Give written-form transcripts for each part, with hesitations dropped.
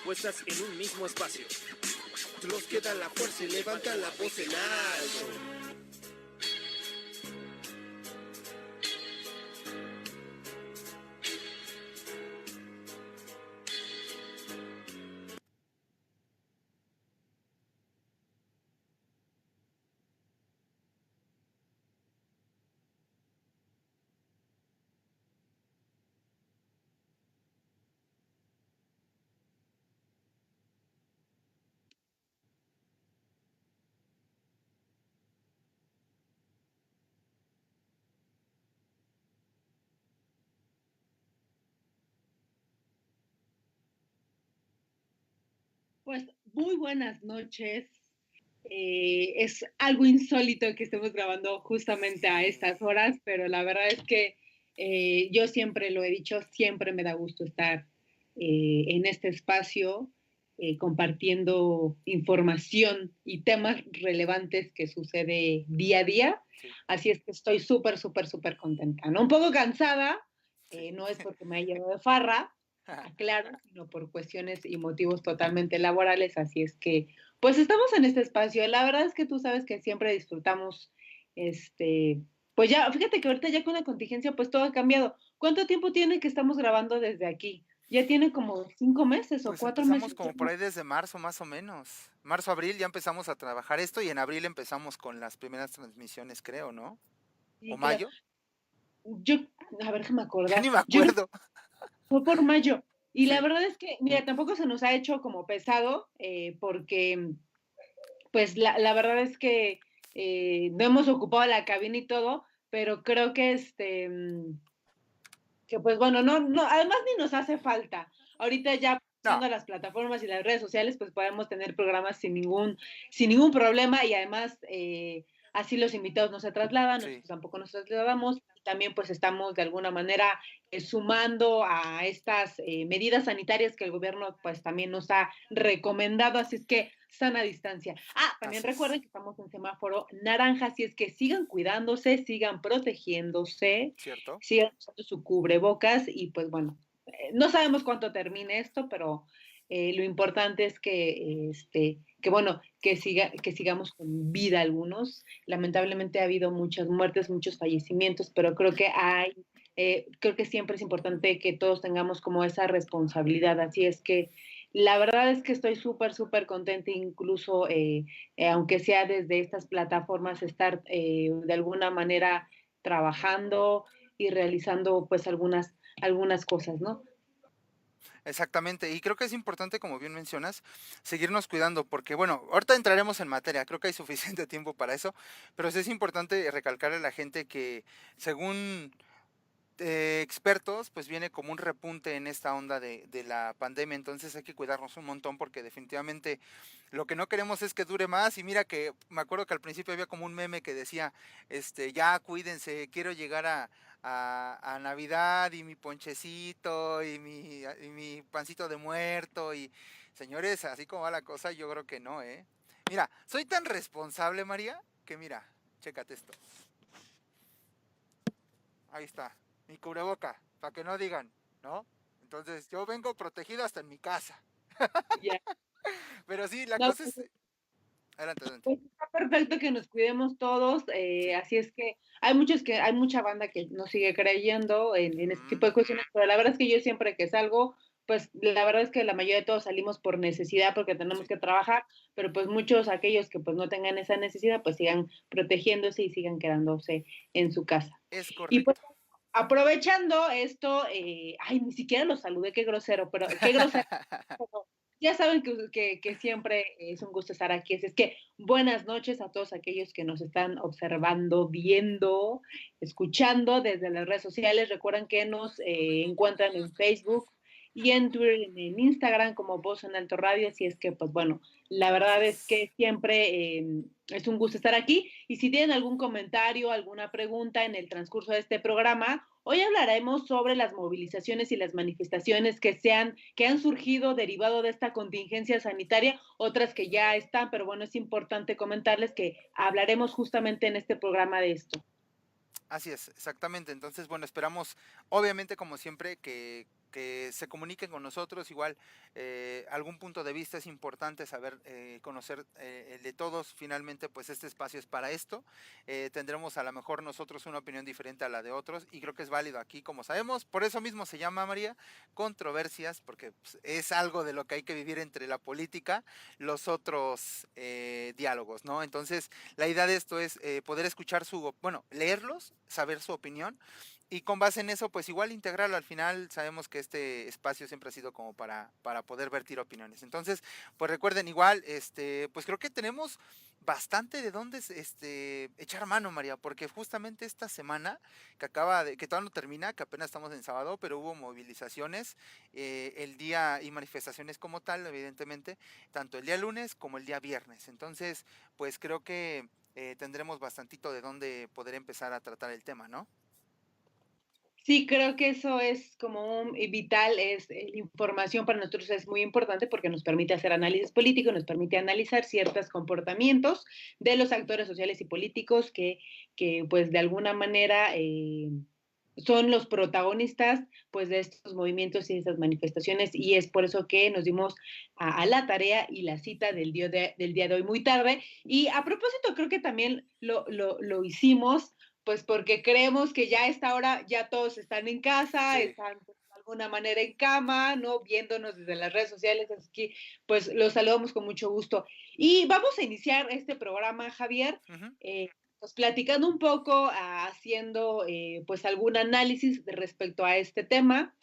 puestas en un mismo espacio. Los que dan la fuerza y levantan la voz en alto. Pues muy buenas noches. Es algo insólito que estemos grabando justamente a estas horas, pero la verdad es que yo siempre lo he dicho, siempre me da gusto estar en este espacio compartiendo información y temas relevantes que sucede día a día. Sí. Así es que estoy súper, súper, súper contenta, ¿no? Un poco cansada, Sí. no es porque me haya llevado de farra, aclaro, sino por cuestiones y motivos totalmente laborales, así es que, pues estamos en este espacio. La verdad es que tú sabes que siempre disfrutamos, pues ya, fíjate que ahorita ya con la contingencia, pues todo ha cambiado. ¿Cuánto tiempo tiene que estamos grabando desde aquí? Ya tiene como 5 meses o Pues 4 empezamos meses. como por ahí desde marzo más o menos. Marzo, abril ya empezamos a trabajar esto y en abril empezamos con las primeras transmisiones, creo, ¿no? ¿O Sí, creo. mayo? Yo, a ver, déjame Ya acordar. ni me Yo creo que acuerdo. fue por mayo. Y la Sí. verdad es que, mira, tampoco se nos ha hecho como pesado, porque pues la verdad es que no hemos ocupado la cabina y todo, pero creo que que pues bueno, no, además ni nos hace falta. Ahorita ya No, usando las plataformas y las redes sociales, pues podemos tener programas sin ningún problema y además así los invitados no se trasladan, sí. nosotros tampoco nos trasladamos y también pues estamos de alguna manera sumando a estas medidas sanitarias que el gobierno pues también nos ha recomendado, así es que sana distancia. También Así es. recuerden que estamos en semáforo naranja, así es que sigan cuidándose, sigan protegiéndose, ¿Cierto? sigan usando su cubrebocas y pues bueno, no sabemos cuánto termine esto, pero lo importante es que bueno, que sigamos con vida algunos. Lamentablemente ha habido muchas muertes, muchos fallecimientos, pero creo que siempre es importante que todos tengamos como esa responsabilidad. Así es que la verdad es que estoy súper, súper contenta, incluso aunque sea desde estas plataformas, estar de alguna manera trabajando y realizando pues algunas cosas, ¿no? Exactamente. Y creo que es importante, como bien mencionas, seguirnos cuidando, porque bueno, ahorita entraremos en materia, creo que hay suficiente tiempo para eso, pero sí es importante recalcarle a la gente que según expertos, pues viene como un repunte en esta onda de la pandemia, entonces hay que cuidarnos un montón porque definitivamente lo que no queremos es que dure más y mira que me acuerdo que al principio había como un meme que decía, ya cuídense, quiero llegar a Navidad y mi ponchecito y mi pancito de muerto y señores, así como va la cosa, yo creo que no, ¿eh? Mira, soy tan responsable, María, que mira, chécate esto. Ahí está, mi cubreboca, para que no digan, ¿no? Entonces, yo vengo protegido hasta en mi casa. Ya. Pero sí, la No, cosa es... Adelante, adelante. pues está perfecto que nos cuidemos todos, Sí. así es que hay mucha banda que no sigue creyendo en este Ujú. tipo de cuestiones, pero la verdad es que yo siempre que salgo, pues la verdad es que la mayoría de todos salimos por necesidad porque tenemos Sí, que trabajar, pero pues muchos aquellos que pues no tengan esa necesidad, pues sigan protegiéndose y sigan quedándose en su casa. es Y pues correcto. aprovechando esto, ni siquiera los saludé, qué grosero, pero qué grosero. Ya saben que siempre es un gusto estar aquí. Así es que buenas noches a todos aquellos que nos están observando, viendo, escuchando desde las redes sociales. Recuerden que nos encuentran en Facebook y en Twitter, en Instagram como Voz en Alto Radio. Así es que, pues bueno, la Así verdad es es. que siempre es un gusto estar aquí. Y si tienen algún comentario, alguna pregunta en el transcurso de este programa, hoy hablaremos sobre las movilizaciones y las manifestaciones que han surgido derivado de esta contingencia sanitaria, otras que ya están, pero bueno, es importante comentarles que hablaremos justamente en este programa de esto. Así es, exactamente. Entonces, bueno, esperamos, obviamente, como siempre, que que se comuniquen con nosotros. Igual, algún punto de vista es importante saber, conocer el de todos. Finalmente, pues este espacio es para esto. Tendremos a lo mejor nosotros una opinión diferente a la de otros y creo que es válido aquí, como sabemos. Por eso mismo se llama, María, controversias, porque pues, es algo de lo que hay que vivir entre la política, los otros diálogos, ¿no? Entonces, la idea de esto es poder escuchar bueno, leerlos, saber su opinión y con base en eso, pues igual integrarlo. Al final sabemos que este espacio siempre ha sido como para poder vertir opiniones. Entonces, pues recuerden igual, pues creo que tenemos bastante de dónde echar mano, María, porque justamente esta semana que todavía no termina, que apenas estamos en sábado, pero hubo movilizaciones el día y manifestaciones como tal, evidentemente, tanto el día lunes como el día viernes. Entonces, pues creo que tendremos bastantito de dónde poder empezar a tratar el tema, ¿no? Sí, creo que eso es como vital, la información para nosotros es muy importante porque nos permite hacer análisis político, nos permite analizar ciertos comportamientos de los actores sociales y políticos que pues de alguna manera son los protagonistas pues de estos movimientos y de estas manifestaciones y es por eso que nos dimos a la tarea y la cita del día de hoy muy tarde y a propósito creo que también lo hicimos pues porque creemos que ya a esta hora ya todos están en casa, Sí. están pues, de alguna manera en cama, ¿no? Viéndonos desde las redes sociales, así que pues los saludamos con mucho gusto. Y vamos a iniciar este programa, Javier, Ujú. pues platicando un poco, haciendo pues algún análisis respecto a este tema.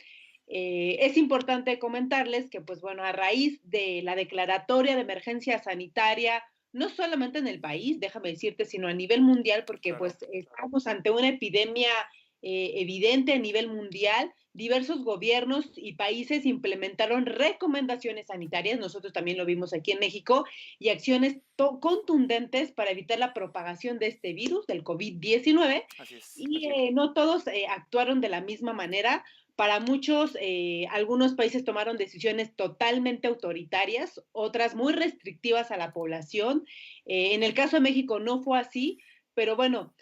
Es importante comentarles que, pues bueno, a raíz de la declaratoria de emergencia sanitaria, no solamente en el país, déjame decirte, sino a nivel mundial, porque Claro. pues estamos ante una epidemia evidente a nivel mundial. Diversos gobiernos y países implementaron recomendaciones sanitarias, nosotros también lo vimos aquí en México, y acciones contundentes para evitar la propagación de este virus, del COVID-19, Así es. y no todos actuaron de la misma manera. Para muchos, algunos países tomaron decisiones totalmente autoritarias, otras muy restrictivas a la población. En el caso de México no fue así, pero bueno,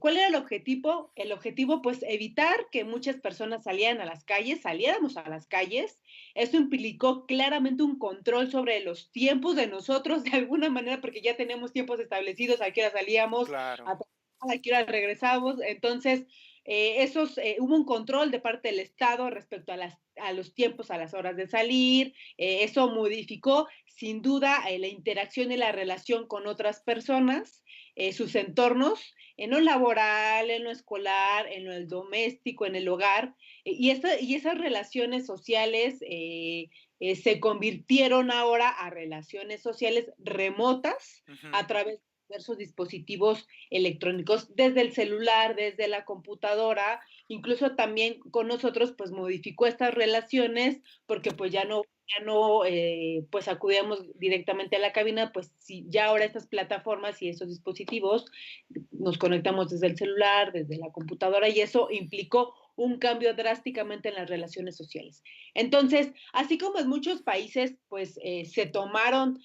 ¿cuál era el objetivo? El objetivo, pues, evitar que muchas personas salieran a las calles, saliéramos a las calles. Eso implicó claramente un control sobre los tiempos de nosotros, de alguna manera, porque ya tenemos tiempos establecidos, a qué hora salíamos, Claro. a qué hora regresamos. Entonces, hubo un control de parte del Estado respecto a los tiempos, a las horas de salir. Eso modificó, sin duda, la interacción y la relación con otras personas, sus entornos, en lo laboral, en lo escolar, en lo doméstico, en el hogar, y esas relaciones sociales se convirtieron ahora a relaciones sociales remotas Ujú. a través de diversos dispositivos electrónicos, desde el celular, desde la computadora, incluso también con nosotros, pues modificó estas relaciones porque pues ya no pues acudíamos directamente a la cabina, pues sí, ya ahora estas plataformas y esos dispositivos nos conectamos desde el celular, desde la computadora y eso implicó un cambio drásticamente en las relaciones sociales. Entonces, así como en muchos países, pues se tomaron,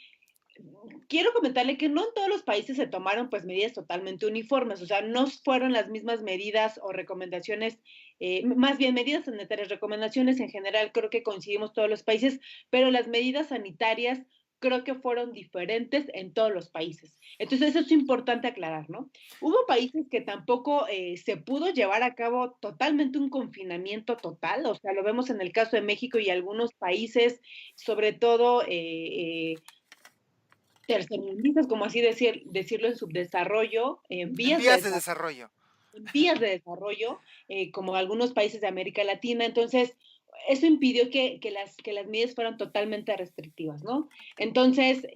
quiero comentarle que no en todos los países se tomaron pues medidas totalmente uniformes, o sea, no fueron las mismas medidas o recomendaciones, más bien medidas sanitarias, recomendaciones en general, creo que coincidimos todos los países, pero las medidas sanitarias creo que fueron diferentes en todos los países. Entonces, eso es importante aclarar, ¿no? Hubo países que tampoco se pudo llevar a cabo totalmente un confinamiento total, o sea, lo vemos en el caso de México y algunos países, sobre todo tercermundistas, como así decirlo, en subdesarrollo, En vías de desarrollo. en vías de desarrollo, como algunos países de América Latina. Entonces, eso impidió que las medidas fueran totalmente restrictivas, ¿no? Entonces,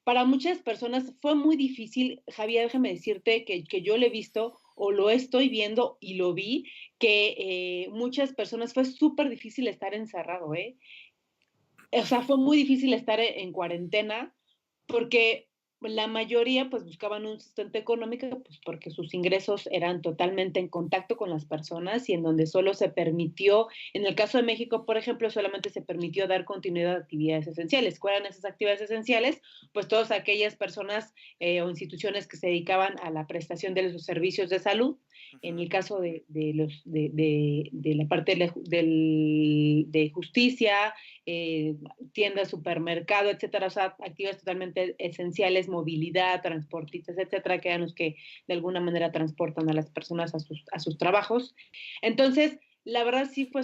para muchas personas fue muy difícil, Javier, déjame decirte que yo lo he visto o lo estoy viendo y lo vi, que muchas personas fue súper difícil estar encerrado, ¿eh? O sea, fue muy difícil estar en cuarentena porque la mayoría pues buscaban un sustento económico, pues porque sus ingresos eran totalmente en contacto con las personas y en donde solo se permitió, en el caso de México, por ejemplo, solamente se permitió dar continuidad a actividades esenciales. ¿Cuáles eran esas actividades esenciales? Pues todas aquellas personas o instituciones que se dedicaban a la prestación de los servicios de salud. En Ujú. el caso de la parte de justicia, tiendas, supermercado, etcétera, o sea, actividades totalmente esenciales, movilidad, transportistas, etcétera, que eran los que de alguna manera transportan a las personas a sus trabajos. Entonces, la verdad sí fue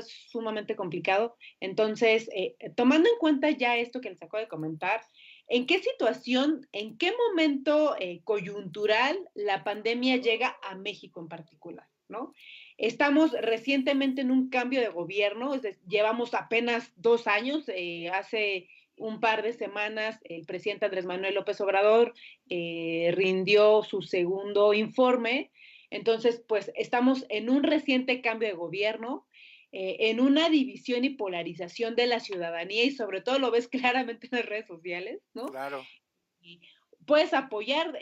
sumamente complicado. Entonces, tomando en cuenta ya esto que les acabo de comentar, ¿en qué situación, en qué momento coyuntural la pandemia llega a México en particular? ¿No? Estamos recientemente en un cambio de gobierno, llevamos apenas 2 años, hace un par de semanas el presidente Andrés Manuel López Obrador rindió su segundo informe, entonces pues estamos en un reciente cambio de gobierno, en una división y polarización de la ciudadanía y sobre todo lo ves claramente en las redes sociales, ¿no? Claro, Y puedes apoyar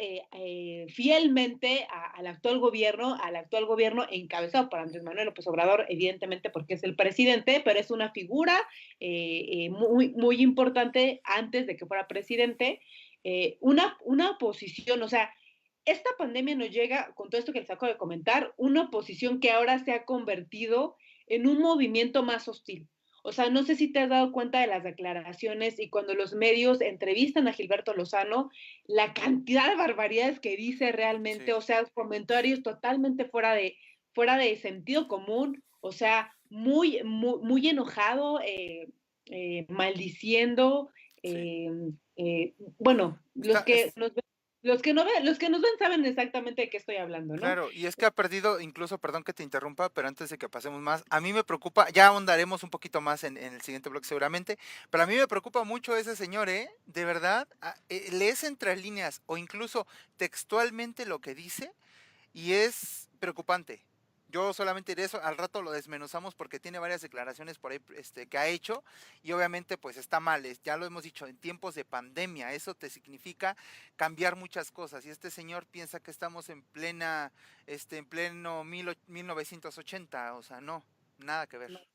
fielmente al actual gobierno encabezado por Andrés Manuel López Obrador, evidentemente porque es el presidente, pero es una figura muy importante antes de que fuera presidente, una oposición, o sea, esta pandemia nos llega, con todo esto que les acabo de comentar, una oposición que ahora se ha convertido en un movimiento más hostil. O sea, no sé si te has dado cuenta de las declaraciones y cuando los medios entrevistan a Gilberto Lozano, la cantidad de barbaridades que dice realmente, sí. o sea, comentarios totalmente fuera de sentido común, o sea, muy enojado, maldiciendo. Sí. Eh, bueno, Está, es, los que nos ven saben exactamente de qué estoy hablando, ¿no? claro, y es que ha perdido, incluso, perdón que te interrumpa, pero antes de que pasemos más, a mí me preocupa, ya ahondaremos un poquito más en el siguiente bloque seguramente, pero a mí me preocupa mucho ese señor, ¿eh? De verdad, lees entre líneas o incluso textualmente lo que dice y es preocupante. Yo solamente diré eso, al rato lo desmenuzamos porque tiene varias declaraciones por ahí que ha hecho y obviamente pues está mal, ya lo hemos dicho, en tiempos de pandemia, eso te significa cambiar muchas cosas y este señor piensa que estamos en plena, en pleno 1980, o sea, no, nada que ver.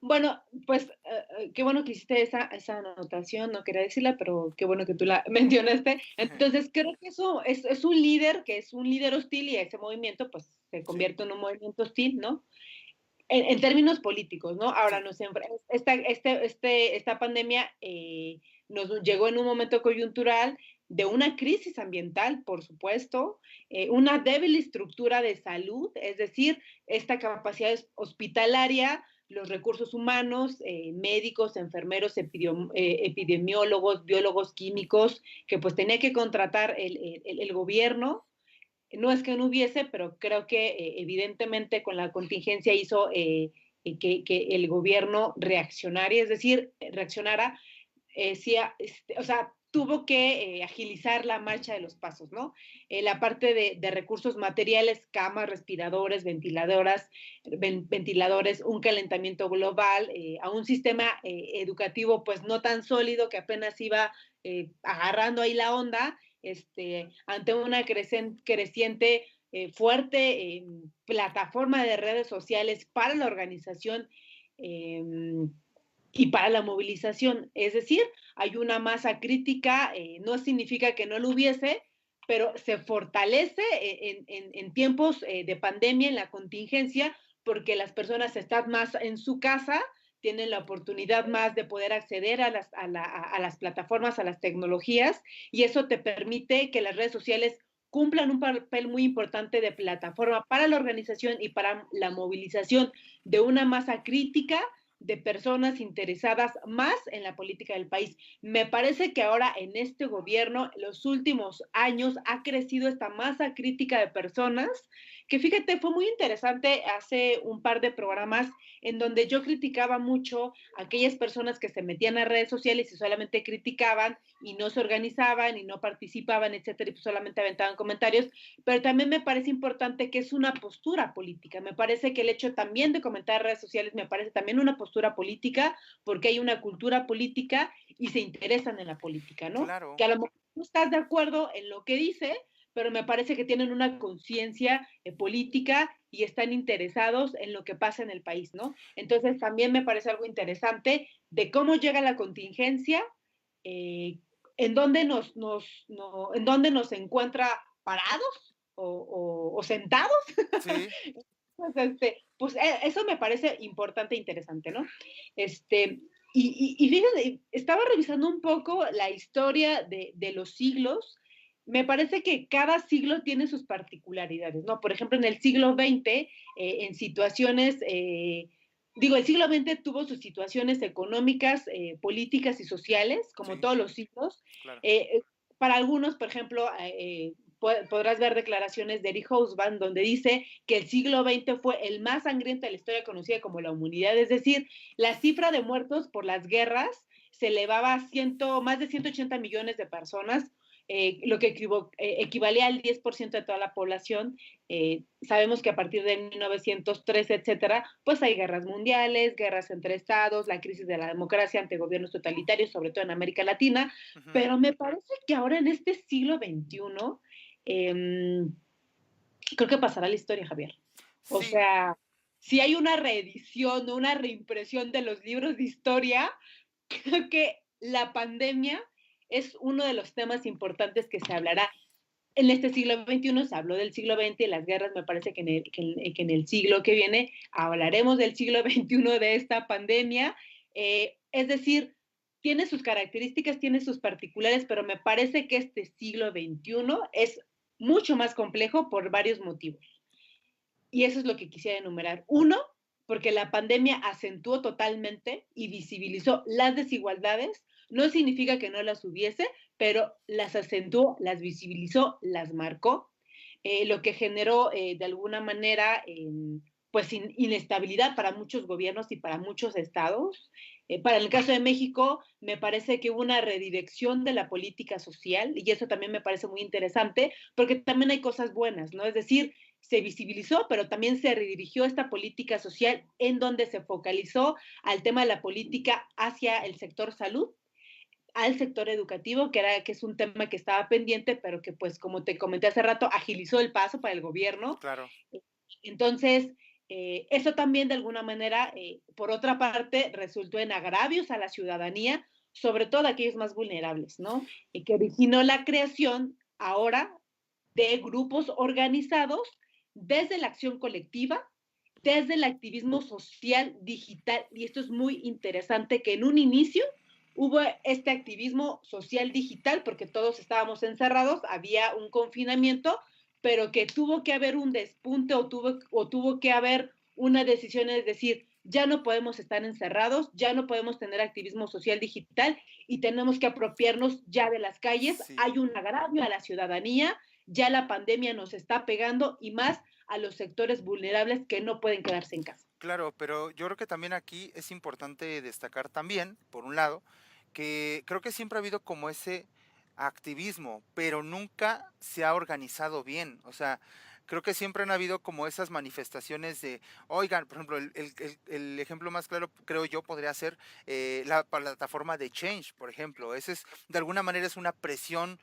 Bueno, pues qué bueno que hiciste esa anotación, no quería decirla, pero qué bueno que tú la mencionaste. Entonces, creo que eso es un líder, que es un líder hostil y ese movimiento pues se Sí, convierte en un movimiento hostil, ¿no? En términos políticos, ¿no? Ahora, sí, esta pandemia nos llegó en un momento coyuntural de una crisis ambiental, por supuesto, una débil estructura de salud, es decir, esta capacidad hospitalaria, los recursos humanos, médicos, enfermeros, epidemiólogos, biólogos químicos, que pues tenía que contratar el gobierno. No es que no hubiese, pero creo que evidentemente con la contingencia hizo que el gobierno reaccionara, es decir, reaccionara, sí, o sea, tuvo que agilizar la marcha de los pasos, ¿no? La parte de recursos materiales, camas, respiradores, ventiladores, un calentamiento global, a un sistema educativo pues no tan sólido que apenas iba agarrando ahí la onda, ante una creciente fuerte plataforma de redes sociales para la organización eh, y para la movilización. Es decir, hay una masa crítica, no significa que no lo hubiese, pero se fortalece en tiempos de pandemia, en la contingencia, porque las personas están más en su casa, tienen la oportunidad más de poder acceder a las plataformas, a las tecnologías, y eso te permite que las redes sociales cumplan un papel muy importante de plataforma para la organización y para la movilización de una masa crítica de personas interesadas más en la política del país. Me parece que ahora en este gobierno, los últimos años, ha crecido esta masa crítica de personas Que fíjate, fue muy interesante hace un par de programas en donde yo criticaba mucho a aquellas personas que se metían a redes sociales y solamente criticaban y no se organizaban y no participaban, etcétera, y pues solamente aventaban comentarios, pero también me parece importante que es una postura política. Me parece que el hecho también de comentar en redes sociales me parece también una postura política, porque hay una cultura política y se interesan en la política, ¿no? Claro, Que a lo mejor no estás de acuerdo en lo que dice, pero me parece que tienen una conciencia política y están interesados en lo que pasa en el país, ¿no? Entonces también me parece algo interesante de cómo llega la contingencia, eh, en dónde en dónde nos encuentra parados o sentados. sí, Pues, pues eso me parece importante e interesante, ¿no? Este, y fíjate, estaba revisando un poco la historia de los siglos. Me parece que cada siglo tiene sus particularidades, ¿no? Por ejemplo, en el siglo XX, en situaciones, digo, el siglo XX tuvo sus situaciones económicas, políticas y sociales, como sí, todos los siglos. claro. Para algunos, por ejemplo, podrás ver declaraciones de Eric Hobsbawm donde dice que el siglo XX fue el más sangriento de la historia conocida como la humanidad, es decir, la cifra de muertos por las guerras se elevaba a más de 180 millones de personas, lo que equivalía al 10% de toda la población. Sabemos que a partir de 1913, etcétera, pues hay guerras mundiales, guerras entre estados, la crisis de la democracia ante gobiernos totalitarios, sobre todo en América Latina, Ujú, pero me parece que ahora en este siglo XXI, eh, creo que pasará la historia, Javier. O sí, sea, si hay una reedición o una reimpresión de los libros de historia, creo que la pandemia es uno de los temas importantes que se hablará. En este siglo XXI se habló del siglo XX y las guerras, me parece que en el siglo que viene hablaremos del siglo XXI, de esta pandemia. Es decir, tiene sus características, tiene sus particulares, pero me parece que este siglo XXI es mucho más complejo por varios motivos. Y eso es lo que quisiera enumerar. Uno, porque la pandemia acentuó totalmente y visibilizó las desigualdades. No significa que no las hubiese, pero las acentuó, las visibilizó, las marcó, lo que generó de alguna manera pues inestabilidad para muchos gobiernos y para muchos estados. Para el caso de México, me parece que hubo una redirección de la política social y eso también me parece muy interesante porque también hay cosas buenas, ¿no? Es decir, se visibilizó, pero también se redirigió esta política social en donde se focalizó al tema de la política hacia el sector salud, al sector educativo, que es un tema que estaba pendiente, pero que pues como te comenté hace rato, agilizó el paso para el gobierno. claro. Entonces, eso también de alguna manera, por otra parte, resultó en agravios a la ciudadanía, sobre todo a aquellos más vulnerables, ¿no? Y que originó la creación ahora de grupos organizados desde la acción colectiva, desde el activismo social digital. Y esto es muy interesante, que en un inicio hubo este activismo social digital porque todos estábamos encerrados, había un confinamiento, pero que tuvo que haber un despunte o tuvo que haber una decisión, es decir, ya no podemos estar encerrados, ya no podemos tener activismo social digital y tenemos que apropiarnos ya de las calles. Sí, Hay un agravio a la ciudadanía, ya la pandemia nos está pegando y más a los sectores vulnerables que no pueden quedarse en casa. claro, pero yo creo que también aquí es importante destacar también, por un lado, que creo que siempre ha habido como ese activismo, pero nunca se ha organizado bien. O sea, creo que siempre han habido como esas manifestaciones de, oigan, por ejemplo, el ejemplo más claro, creo yo, podría ser la plataforma de Change, por ejemplo. Ese es, de alguna manera, es una presión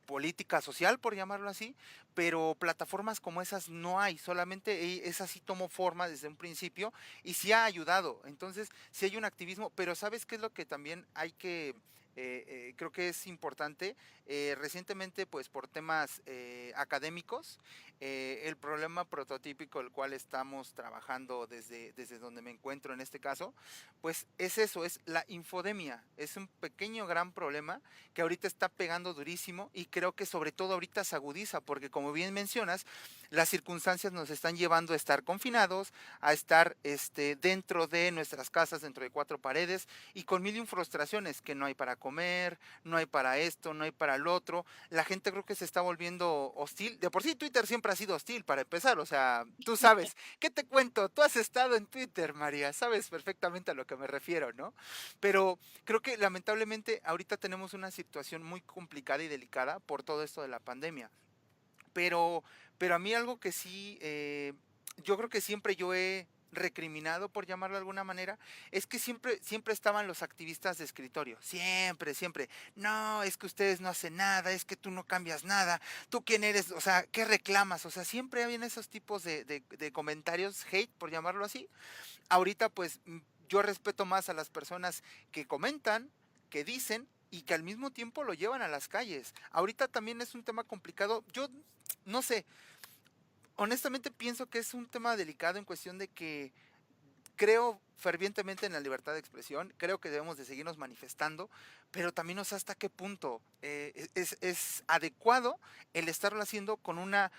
política social, por llamarlo así, pero plataformas como esas no hay, solamente esa sí tomó forma desde un principio y sí ha ayudado. Entonces, sí hay un activismo, pero ¿sabes qué es lo que también hay que creo que es importante? Recientemente, pues por temas académicos, el problema prototípico el cual estamos trabajando desde donde me encuentro en este caso, pues es eso, es la infodemia. Es un pequeño gran problema que ahorita está pegando durísimo y creo que sobre todo ahorita se agudiza porque como bien mencionas, las circunstancias nos están llevando a estar confinados, a estar dentro de nuestras casas, dentro de cuatro paredes y con mil y un frustraciones, que no hay para comer, comer, no hay para esto, no hay para el otro. La gente creo que se está volviendo hostil. De por sí Twitter siempre ha sido hostil para empezar, o sea, tú sabes, ¿qué te cuento? Tú has estado en Twitter, María, sabes perfectamente a lo que me refiero, ¿no? Pero creo que lamentablemente ahorita tenemos una situación muy complicada y delicada por todo esto de la pandemia. Pero, pero a mí algo que sí, yo creo que siempre yo he recriminado, por llamarlo de alguna manera, es que siempre estaban los activistas de escritorio, siempre, siempre. No, es que ustedes no hacen nada, es que tú no cambias nada, tú quién eres, o sea, ¿qué reclamas? O sea, siempre habían esos tipos de comentarios, hate, por llamarlo así. Ahorita pues yo respeto más a las personas que comentan, que dicen y que al mismo tiempo lo llevan a las calles. Ahorita también es un tema complicado. Yo no sé, honestamente pienso que es un tema delicado en cuestión de que creo fervientemente en la libertad de expresión, creo que debemos de seguirnos manifestando, pero también no sé hasta qué punto es adecuado el estarlo haciendo con una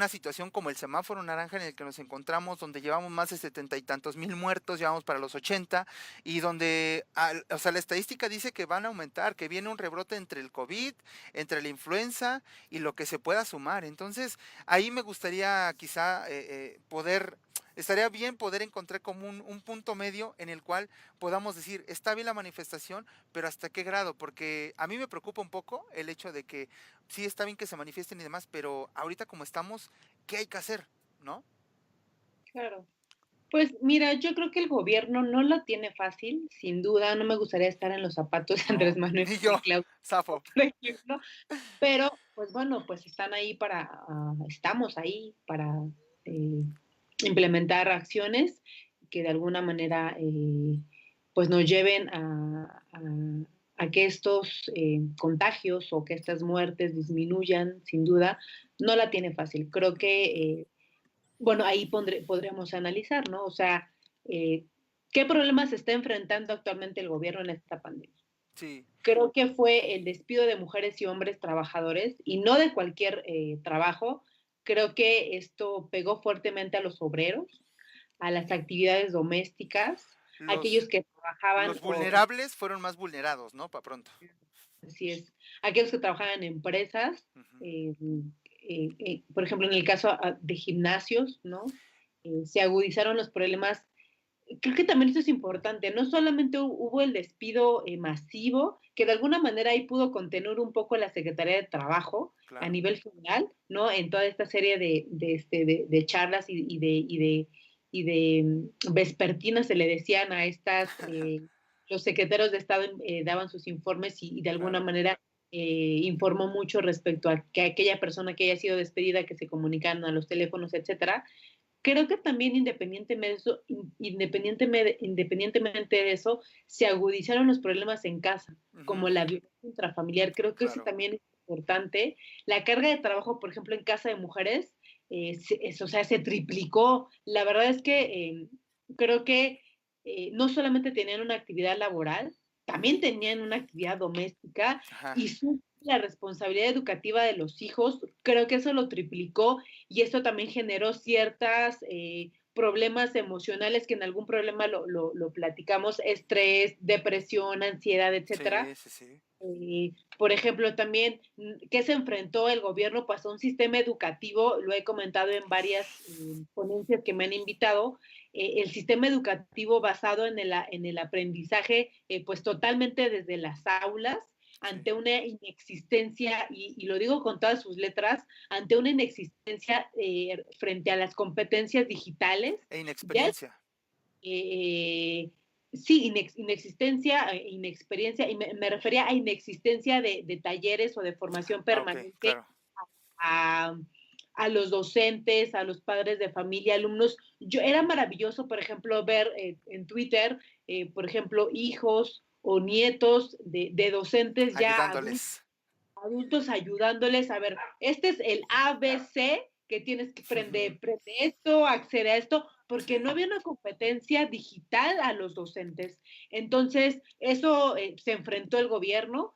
situación como el semáforo naranja en el que nos encontramos, donde llevamos más de 70 y tantos mil muertos, llevamos para los 80, y donde, o sea, la estadística dice que van a aumentar, que viene un rebrote entre el COVID, entre la influenza y lo que se pueda sumar. Entonces, ahí me gustaría quizá poder estaría bien poder encontrar como un punto medio en el cual podamos decir, está bien la manifestación, pero ¿hasta qué grado? Porque a mí me preocupa un poco el hecho de que sí está bien que se manifiesten y demás, pero ahorita como estamos, ¿qué hay que hacer? ¿No? Claro. Pues mira, yo creo que el gobierno no lo tiene fácil, sin duda, no me gustaría estar en los zapatos de Andrés No, Manuel ni y yo, Claudia, Zafo. por ejemplo, pero pues bueno, pues están ahí estamos ahí para eh, implementar acciones que de alguna manera pues nos lleven a que estos contagios o que estas muertes disminuyan, sin duda, no la tiene fácil. Creo que bueno, ahí podríamos analizar, ¿no? O sea, eh, ¿qué problemas está enfrentando actualmente el gobierno en esta pandemia? Sí, Creo que fue el despido de mujeres y hombres trabajadores y no de cualquier trabajo. Creo que esto pegó fuertemente a los obreros, a las actividades domésticas, a los, aquellos que trabajaban, los vulnerables fueron más vulnerados, ¿no? Para pronto. así es, aquellos que trabajaban en empresas, Ujú. por ejemplo, en el caso de gimnasios, ¿no? Se agudizaron los problemas. Creo que también eso es importante. No solamente hubo el despido masivo, que de alguna manera ahí pudo contener un poco la Secretaría de Trabajo a Claro. nivel federal, ¿no? En toda esta serie de charlas y de vespertinas se le decían a estas, los secretarios de Estado daban sus informes y de alguna Claro. manera informó mucho respecto a que aquella persona que haya sido despedida, que se comunicaran a los teléfonos, etcétera. Creo que también independientemente de eso, se agudizaron los problemas en casa, Ujú. como la violencia intrafamiliar. Creo que eso Claro. también es importante. La carga de trabajo, por ejemplo, en casa de mujeres, o sea, se triplicó. La verdad es que creo que no solamente tenían una actividad laboral, también tenían una actividad doméstica Ajá. y la responsabilidad educativa de los hijos, creo que eso lo triplicó y esto también generó ciertas problemas emocionales que en algún problema lo platicamos, estrés, depresión, ansiedad, etcétera. Sí, sí, sí. Por ejemplo, también, ¿qué se enfrentó el gobierno? Pues a un sistema educativo, lo he comentado en varias ponencias que me han invitado, el sistema educativo basado en el aprendizaje, pues totalmente desde las aulas, Sí. ante una inexistencia, y lo digo con todas sus letras, ante una inexistencia frente a las competencias digitales, E ya inexperiencia. eh, sí, inexistencia, inexperiencia, y me refería a inexistencia de talleres o de formación Ah, ok, permanente claro. a, a los docentes, a los padres de familia, alumnos. Era maravilloso, por ejemplo, ver en Twitter, por ejemplo, hijos o nietos de docentes ya Ayudándoles. adultos ayudándoles a ver, este es el ABC que tienes que prende esto, accede a esto, porque Sí. no había una competencia digital a los docentes. Entonces, eso se enfrentó el gobierno,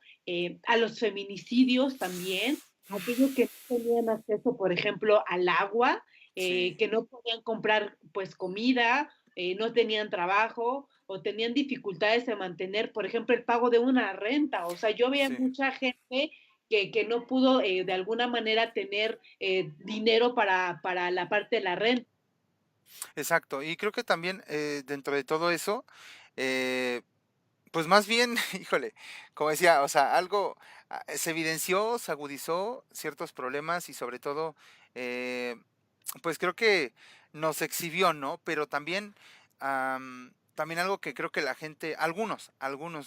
a los feminicidios también, aquellos que no tenían acceso, por ejemplo, al agua, Sí. que no podían comprar pues comida, no tenían trabajo, o tenían dificultades de mantener, por ejemplo, el pago de una renta. O sea, yo veía Sí, mucha gente que no pudo de alguna manera tener dinero para la parte de la renta. exacto. Y creo que también dentro de todo eso, eh, pues más bien, híjole, como decía, o sea, algo se evidenció, se agudizó ciertos problemas y sobre todo, eh, pues creo que nos exhibió, ¿no? Pero también, también algo que creo que la gente, algunos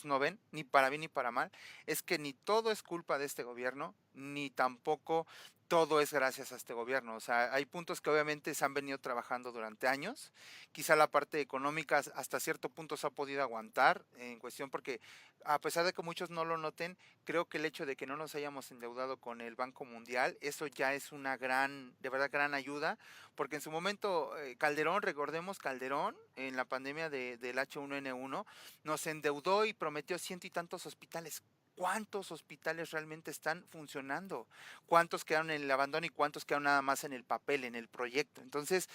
no ven, ni para bien ni para mal, es que ni todo es culpa de este gobierno, ni tampoco todo es gracias a este gobierno. O sea, hay puntos que obviamente se han venido trabajando durante años. Quizá la parte económica hasta cierto punto se ha podido aguantar en cuestión porque a pesar de que muchos no lo noten, creo que el hecho de que no nos hayamos endeudado con el Banco Mundial, eso ya es una gran, de verdad, gran ayuda, porque en su momento Calderón, recordemos Calderón, en la pandemia del H1N1, nos endeudó y prometió ciento y tantos hospitales. ¿Cuántos hospitales realmente están funcionando? ¿Cuántos quedaron en el abandono y cuántos quedaron nada más en el papel, en el proyecto? Entonces,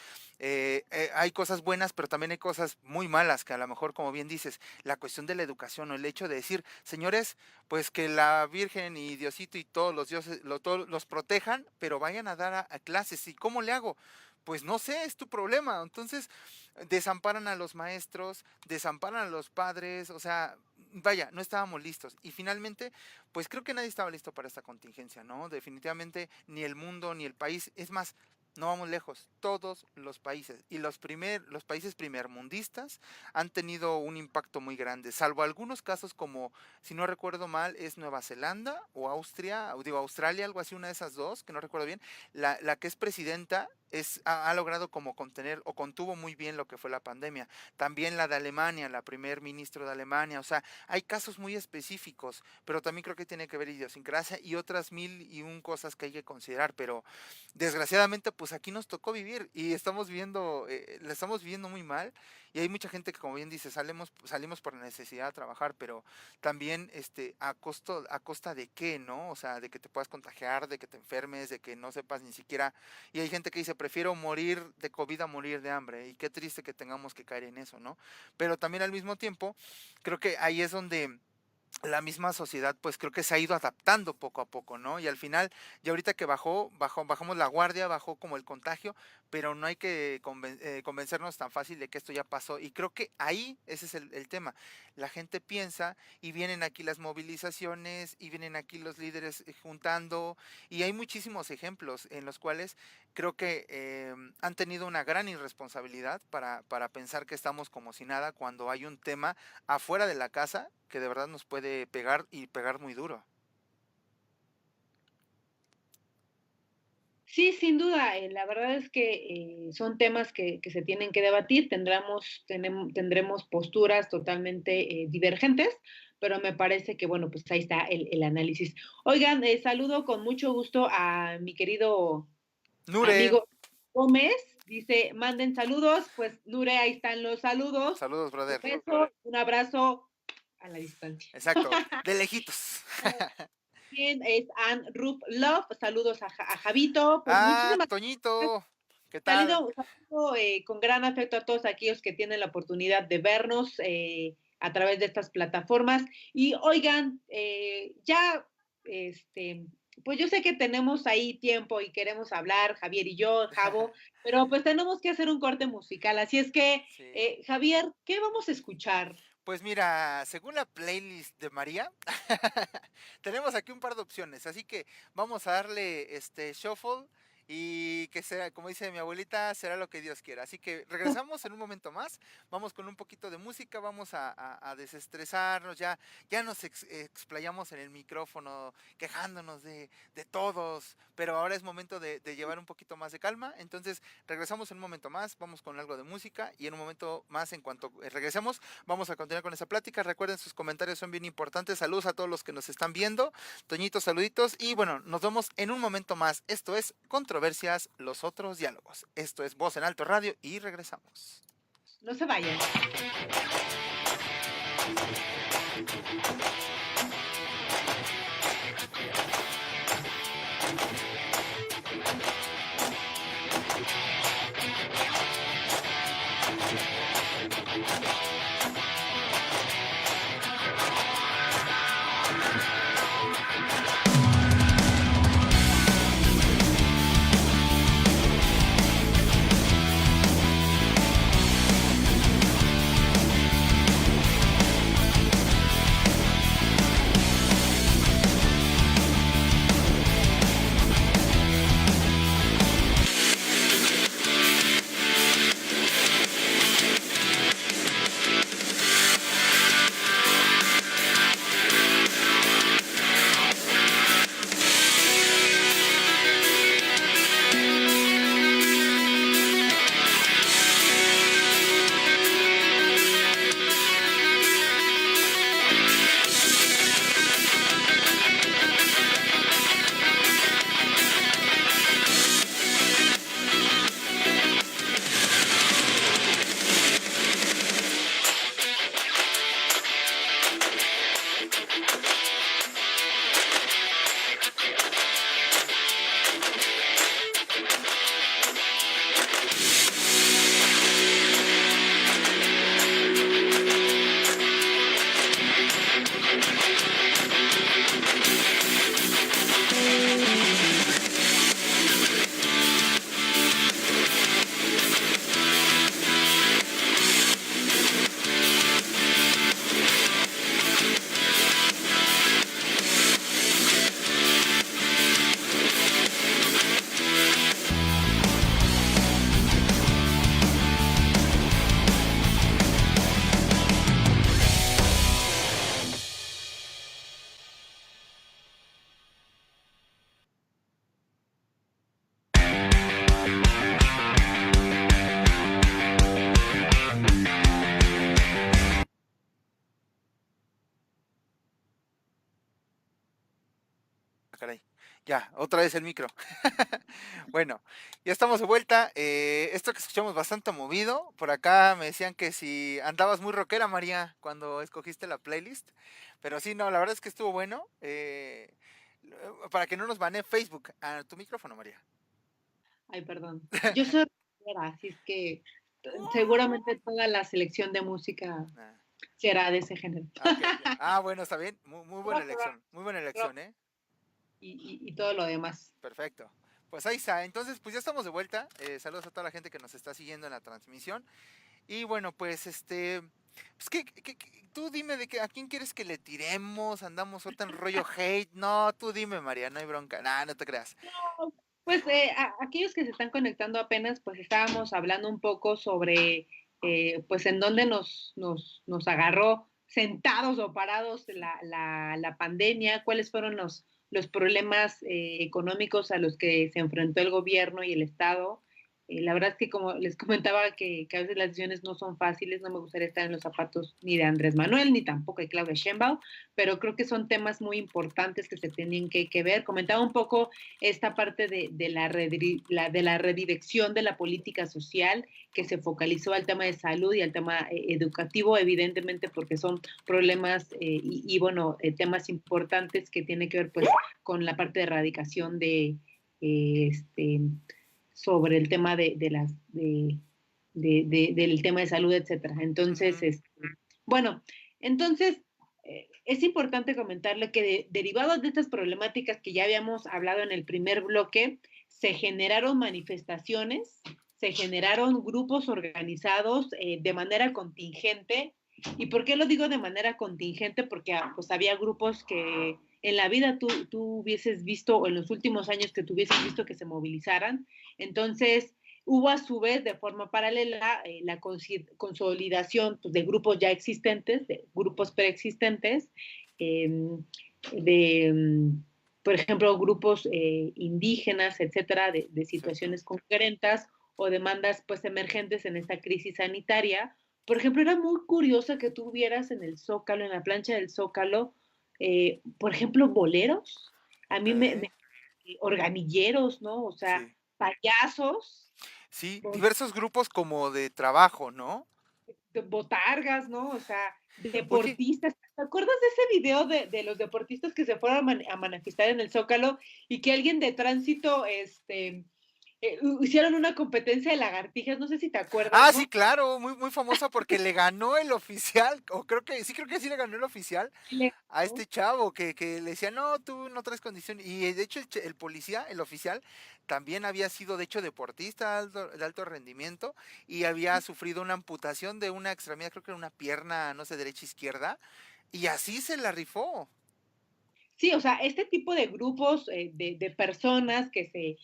hay cosas buenas, pero también hay cosas muy malas, que a lo mejor, como bien dices, la cuestión de la educación o el hecho de decir, señores, pues que la Virgen y Diosito y todos los dioses todos los protejan, pero vayan a dar a clases. ¿Y cómo le hago? Pues no sé, es tu problema. Entonces, desamparan a los maestros, desamparan a los padres, o sea, vaya, no estábamos listos. Y finalmente, pues creo que nadie estaba listo para esta contingencia, ¿no? Definitivamente ni el mundo ni el país, es más, no vamos lejos, todos los países y los países primermundistas han tenido un impacto muy grande, salvo algunos casos como, si no recuerdo mal, es Nueva Zelanda o Austria, o digo Australia, algo así, una de esas dos, que no recuerdo bien, la que es presidenta ha logrado como contener o contuvo muy bien lo que fue la pandemia. También la de Alemania, la primer ministro de Alemania, o sea, hay casos muy específicos, pero también creo que tiene que ver idiosincrasia y otras mil y un cosas que hay que considerar, pero desgraciadamente pues aquí nos tocó vivir y estamos viendo, la estamos viviendo muy mal y hay mucha gente que como bien dice, salimos por necesidad a trabajar, pero también a costa de qué, ¿no? O sea, de que te puedas contagiar, de que te enfermes, de que no sepas ni siquiera, y hay gente que dice, prefiero morir de COVID a morir de hambre, y qué triste que tengamos que caer en eso, ¿no? Pero también al mismo tiempo, creo que ahí es donde la misma sociedad, pues creo que se ha ido adaptando poco a poco, ¿no? Y al final, ya ahorita que bajamos la guardia, bajó como el contagio, pero no hay que convencernos tan fácil de que esto ya pasó. Y creo que ahí ese es el tema. La gente piensa y vienen aquí las movilizaciones y vienen aquí los líderes juntando y hay muchísimos ejemplos en los cuales creo que han tenido una gran irresponsabilidad para pensar que estamos como si nada cuando hay un tema afuera de la casa que de verdad nos puede pegar y pegar muy duro. Sí, sin duda, la verdad es que son temas que se tienen que debatir, tendremos posturas totalmente divergentes, pero me parece que, bueno, pues ahí está el análisis. Oigan, saludo con mucho gusto a mi querido Nure, amigo Gómez, dice, manden saludos, pues Nure, ahí están los saludos, saludos, un brother. beso, un abrazo a la distancia. Exacto, de lejitos. Bien, es Ann Rup Love, saludos a Javito, pues Ah, muchísimas gracias. Toñito, ¿qué tal? Saludo con gran afecto a todos aquellos que tienen la oportunidad de vernos a través de estas plataformas. Y oigan, ya, este, pues yo sé que tenemos ahí tiempo y queremos hablar, Javier y yo, Javo, pero pues tenemos que hacer un corte musical. Así es que, Sí. Javier, ¿qué vamos a escuchar? Pues mira, según la playlist de María, tenemos aquí un par de opciones, así que vamos a darle este shuffle y que sea, como dice mi abuelita, será lo que Dios quiera. Así que regresamos en un momento más, vamos con un poquito de música, vamos a desestresarnos, ya nos explayamos en el micrófono quejándonos de todos, pero ahora es momento de llevar un poquito más de calma. Entonces regresamos en un momento más, vamos con algo de música y en un momento más, en cuanto regresemos, vamos a continuar con esa plática. Recuerden, sus comentarios son bien importantes. Saludos a todos los que nos están viendo. Toñito, saluditos. Y bueno, nos vemos en un momento más. Esto es Controversias, los otros diálogos. Esto es Voz en Alto Radio y regresamos. No se vayan. caray. Ya, otra vez el micro. Bueno, ya estamos de vuelta. Esto que escuchamos bastante movido. Por acá me decían que si andabas muy rockera, María, cuando escogiste la playlist. Pero sí, no, la verdad es que estuvo bueno. Para que no nos banee Facebook. A tu micrófono, María. Ay, perdón. Yo soy rockera, así es que seguramente toda la selección de música Ah, será de ese género. ok, ok. Bueno, está bien. Muy buena Rock, rock, elección. Muy buena rock elección, ¿eh? y todo lo demás. Perfecto. Pues ahí está. Entonces, pues ya estamos de vuelta. Saludos a toda la gente que nos está siguiendo en la transmisión. Y bueno, pues pues tú dime a quién quieres que le tiremos. Andamos ahorita en rollo hate. No, tú dime, María, no hay bronca. Nah, no te creas. Pues aquellos que se están conectando apenas, pues estábamos hablando un poco sobre, pues en dónde nos agarró sentados o parados la pandemia, cuáles fueron los problemas económicos a los que se enfrentó el gobierno y el Estado. La verdad es que como les comentaba que a veces las decisiones no son fáciles, no me gustaría estar en los zapatos ni de Andrés Manuel, ni tampoco de Claudia Sheinbaum, pero creo que son temas muy importantes que se tienen que ver. Comentaba un poco esta parte de la redirección de la política social que se focalizó al tema de salud y al tema educativo, evidentemente porque son problemas bueno, temas importantes que tienen que ver pues con la parte de erradicación este, sobre el tema del tema de salud, etcétera. Entonces, Ujú. bueno, entonces es importante comentarle que derivados de estas problemáticas que ya habíamos hablado en el primer bloque, se generaron manifestaciones, se generaron grupos organizados de manera contingente. ¿Y por qué lo digo de manera contingente? Porque pues había grupos que en la vida tú hubieses visto, o en los últimos años que tú hubieses visto que se movilizaran. Entonces, hubo a su vez de forma paralela la consolidación pues, de grupos ya existentes, de grupos preexistentes, de, por ejemplo, grupos indígenas, etcétera, de Cierto. situaciones concretas o demandas pues emergentes en esta crisis sanitaria. Por ejemplo, era muy curioso que tú vieras en el Zócalo, en la plancha del Zócalo, por ejemplo, boleros. A Ok. mí organilleros, ¿no? O sea, Sí. payasos, Sí, diversos grupos como de trabajo, ¿no? botargas, ¿no? O sea, Oye, deportistas. ¿Te acuerdas de ese video de los deportistas que se fueron a manifestar en el Zócalo y que alguien de tránsito, hicieron una competencia de lagartijas? No sé si te acuerdas, sí, ¿no? claro, muy famosa porque le ganó el oficial, o creo que sí le ganó el oficial a ¿No? este chavo que le decía, no, tú no traes condición. Y de hecho el policía, el oficial, también había sido de hecho deportista de alto rendimiento y había sufrido una amputación de una extremidad, creo que era una pierna, no sé, derecha, izquierda, y así se la rifó. Sí, o sea, este tipo de grupos de personas que se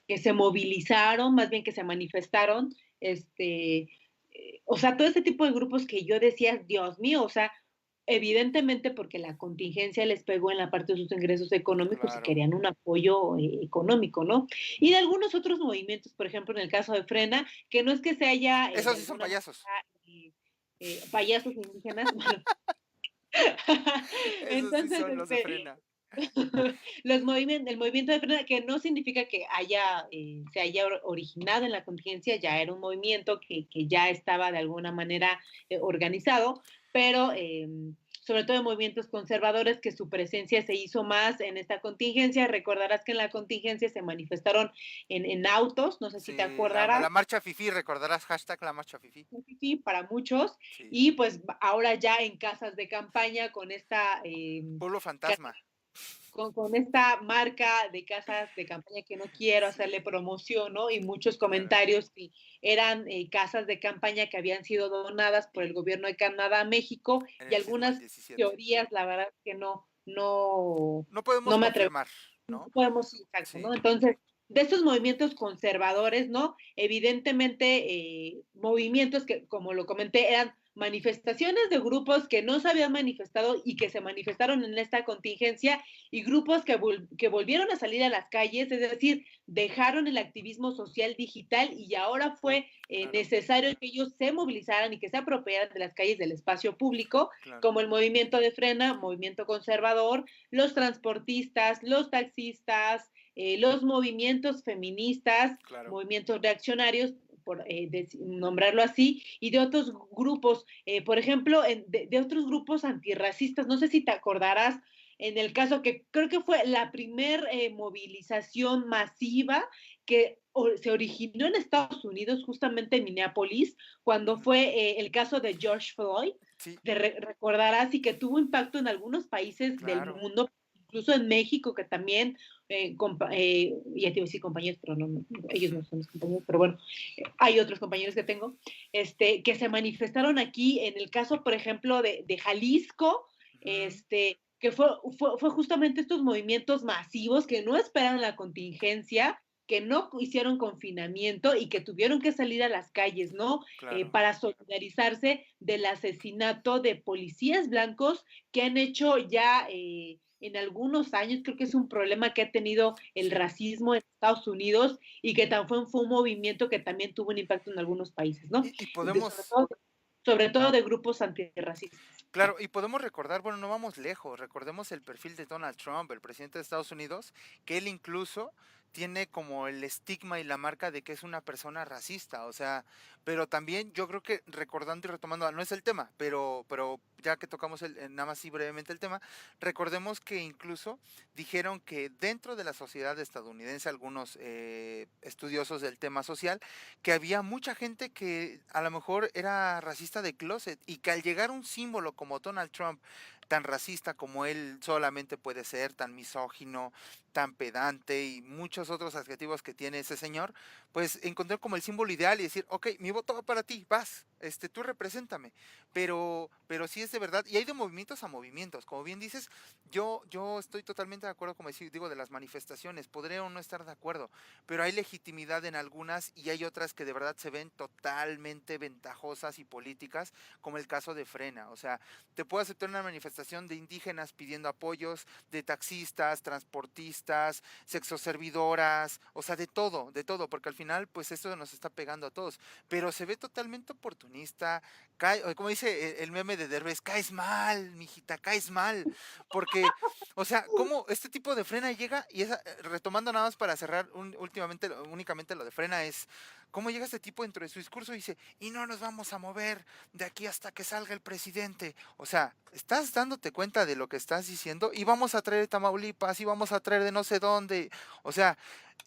que se movilizaron, más bien que se manifestaron, o sea, todo ese tipo de grupos que yo decía, Dios mío, o sea, evidentemente porque la contingencia les pegó en la parte de sus ingresos económicos y Claro. querían un apoyo económico, ¿no? Y de algunos otros movimientos, por ejemplo, en el caso de Frena, que no es que se haya de Esos sí son alguna payasos. manera payasos indígenas, bueno, Esos sí entonces, son los de frena. el movimiento de frena, que no significa que se haya originado en la contingencia, ya era un movimiento que ya estaba de alguna manera organizado, pero sobre todo en movimientos conservadores, que su presencia se hizo más en esta contingencia. Recordarás que en la contingencia se manifestaron en autos, no sé si te Sí, la acordarás, marcha Fifi, recordarás hashtag la marcha Fifi. sí, para muchos, Sí. y pues ahora ya en casas de campaña con esta Pueblo fantasma. con esta marca de casas de campaña que no quiero hacerle Sí, promoción, ¿no? Y muchos claro. comentarios que eran casas de campaña que habían sido donadas por el gobierno de Canadá a México En y el sismo del algunas 17. teorías, la verdad que No no podemos me atrevo, confirmar, no ¿no? podemos, exacto, Sí, ¿no? Entonces, de estos movimientos conservadores, ¿no? Evidentemente, movimientos que, como lo comenté, eran manifestaciones de grupos que no se habían manifestado y que se manifestaron en esta contingencia y grupos que volvieron a salir a las calles, es decir, dejaron el activismo social digital y ahora fue Claro, necesario que ellos se movilizaran y que se apropiaran de las calles del espacio público, claro, como el movimiento de Frena, movimiento conservador, los transportistas, los taxistas, los movimientos feministas, claro. movimientos reaccionarios, por nombrarlo así, y de otros grupos, por ejemplo, de otros grupos antirracistas. No sé si te acordarás en el caso que creo que fue la primer movilización masiva que se originó en Estados Unidos, justamente en Minneapolis, cuando Ujú. fue el caso de George Floyd. Sí, Te recordarás y que tuvo impacto en algunos países del claro. mundo, incluso en México, que también, ya te iba a decir compañeros, pero no, ellos no son mis compañeros, pero bueno, hay otros compañeros que tengo, que se manifestaron aquí, en el caso, por ejemplo, de Jalisco, Ujú. que fue justamente estos movimientos masivos que no esperaron la contingencia, que no hicieron confinamiento y que tuvieron que salir a las calles, ¿no? Claro. Para solidarizarse del asesinato de policías blancos que han hecho ya en algunos años, creo que es un problema que ha tenido el Sí. racismo en Estados Unidos y que fue un movimiento que también tuvo un impacto en algunos países, ¿no? Y De, podemos, sobre todo de grupos antirracistas. claro, y podemos recordar, bueno, no vamos lejos, recordemos el perfil de Donald Trump, el presidente de Estados Unidos, que él incluso tiene como el estigma y la marca de que es una persona racista, o sea, pero también yo creo que recordando y retomando, no es el tema, pero ya que tocamos nada más y brevemente el tema, recordemos que incluso dijeron que dentro de la sociedad estadounidense, algunos estudiosos del tema social, que había mucha gente que a lo mejor era racista de closet y que al llegar un símbolo como Donald Trump, tan racista como él solamente puede ser, tan misógino, tan pedante y muchos otros adjetivos que tiene ese señor, pues encontró como el símbolo ideal y decir, ok, mi voto va para ti, vas, tú represéntame, pero sí es de verdad, y hay de movimientos a movimientos, como bien dices, yo estoy totalmente de acuerdo, como digo, de las manifestaciones, podré o no estar de acuerdo, pero hay legitimidad en algunas y hay otras que de verdad se ven totalmente ventajosas y políticas, como el caso de Frena. O sea, te puedo aceptar una manifestación de indígenas pidiendo apoyos, de taxistas, transportistas, sexoservidoras, o sea, de todo, porque al final, pues esto nos está pegando a todos. Pero se ve totalmente oportunista, como dice el meme de Derbez, caes mal, mijita, caes mal, porque o sea, cómo este tipo de Frena llega y retomando nada más para cerrar únicamente lo de Frena es cómo llega este tipo dentro de su discurso y dice, y no nos vamos a mover de aquí hasta que salga el presidente. O sea, estás dándote cuenta de lo que estás diciendo y vamos a traer de Tamaulipas y vamos a traer de no sé dónde. O sea,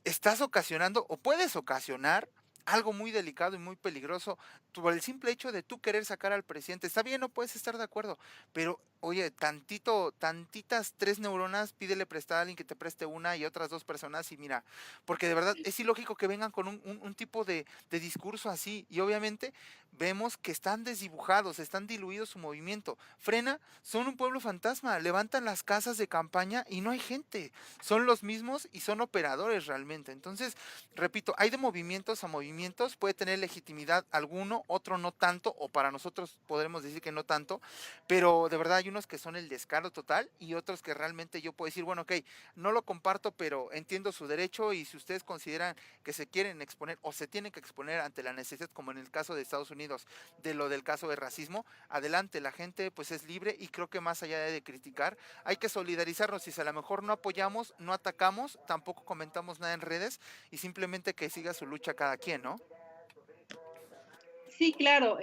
estás ocasionando o puedes ocasionar algo muy delicado y muy peligroso por el simple hecho de tú querer sacar al presidente. Está bien, no puedes estar de acuerdo, pero oye, tantitas tres neuronas, pídele prestada a alguien que te preste una y otras dos personas y mira, porque de verdad es ilógico que vengan con un tipo de discurso así y obviamente vemos que están desdibujados, están diluidos su movimiento. Frena, son un pueblo fantasma, levantan las casas de campaña y no hay gente, son los mismos y son operadores realmente. Entonces, repito, hay de movimientos a movimientos, puede tener legitimidad alguno, otro no tanto, o para nosotros podremos decir que no tanto, pero de verdad hay unos que son el descaro total y otros que realmente yo puedo decir, bueno, ok, no lo comparto, pero entiendo su derecho y si ustedes consideran que se quieren exponer o se tienen que exponer ante la necesidad, como en el caso de Estados Unidos, de lo del caso de racismo, adelante, la gente pues es libre y creo que más allá de criticar, hay que solidarizarnos y si a lo mejor no apoyamos, no atacamos, tampoco comentamos nada en redes y simplemente que siga su lucha cada quien, ¿no? Sí, claro.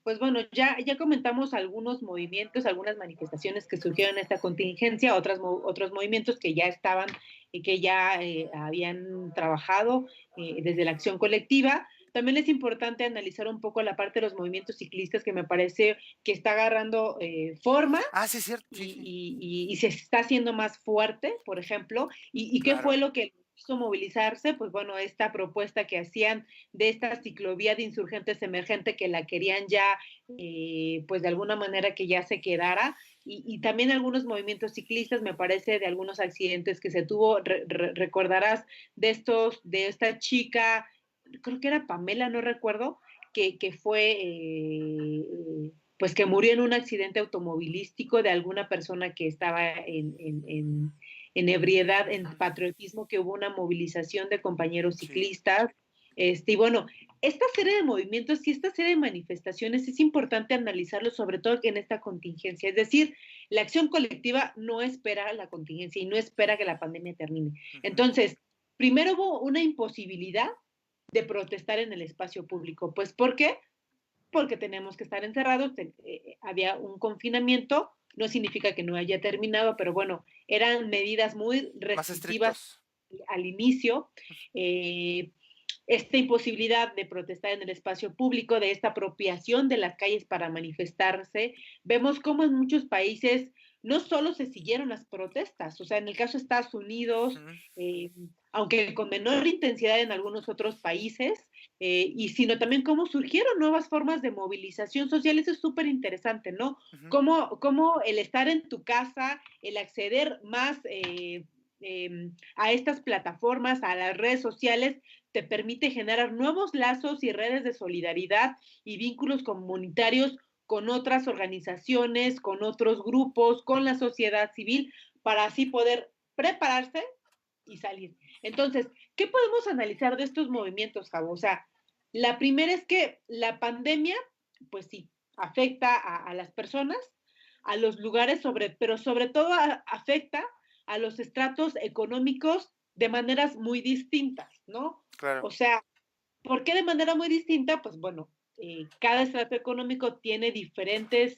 Pues bueno, ya comentamos algunos movimientos, algunas manifestaciones que surgieron en esta contingencia, otros movimientos que ya estaban y que ya habían trabajado desde la acción colectiva. También es importante analizar un poco la parte de los movimientos ciclistas que me parece que está agarrando forma Ah, sí, es cierto, sí, sí, y se está haciendo más fuerte, por ejemplo. ¿Y qué fue claro, lo que hizo movilizarse? Pues bueno, esta propuesta que hacían de esta ciclovía de insurgentes emergente que la querían ya, pues de alguna manera que ya se quedara. Y también algunos movimientos ciclistas, me parece, de algunos accidentes que se tuvo. Recordarás de esta chica, creo que era Pamela, no recuerdo, que fue, pues que murió en un accidente automovilístico de alguna persona que estaba en ebriedad, en Ujú. patriotismo, que hubo una movilización de compañeros Sí, ciclistas. Y bueno, esta serie de movimientos y esta serie de manifestaciones es importante analizarlo, sobre todo en esta contingencia. Es decir, la acción colectiva no espera la contingencia y no espera que la pandemia termine. ujú, Entonces, primero hubo una imposibilidad de protestar en el espacio público. Pues, ¿por qué? Porque tenemos que estar encerrados, había un confinamiento, no significa que no haya terminado, pero bueno, eran medidas muy más restrictivas estrictos. al inicio. eh, esta imposibilidad de protestar en el espacio público, de esta apropiación de las calles para manifestarse, vemos cómo en muchos países no solo se siguieron las protestas, o sea, en el caso de Estados Unidos, Ujú, eh, aunque con menor intensidad en algunos otros países, y sino también cómo surgieron nuevas formas de movilización social. Eso es súper interesante, ¿no? ujú, Cómo el estar en tu casa, el acceder más a estas plataformas, a las redes sociales, te permite generar nuevos lazos y redes de solidaridad y vínculos comunitarios con otras organizaciones, con otros grupos, con la sociedad civil, para así poder prepararse y salir. Entonces, ¿qué podemos analizar de estos movimientos, Javo? O sea, la primera es que la pandemia, pues sí, afecta a las personas, a los lugares, pero sobre todo afecta a los estratos económicos de maneras muy distintas, ¿no? claro. O sea, ¿por qué de manera muy distinta? Pues bueno, cada estrato económico tiene diferentes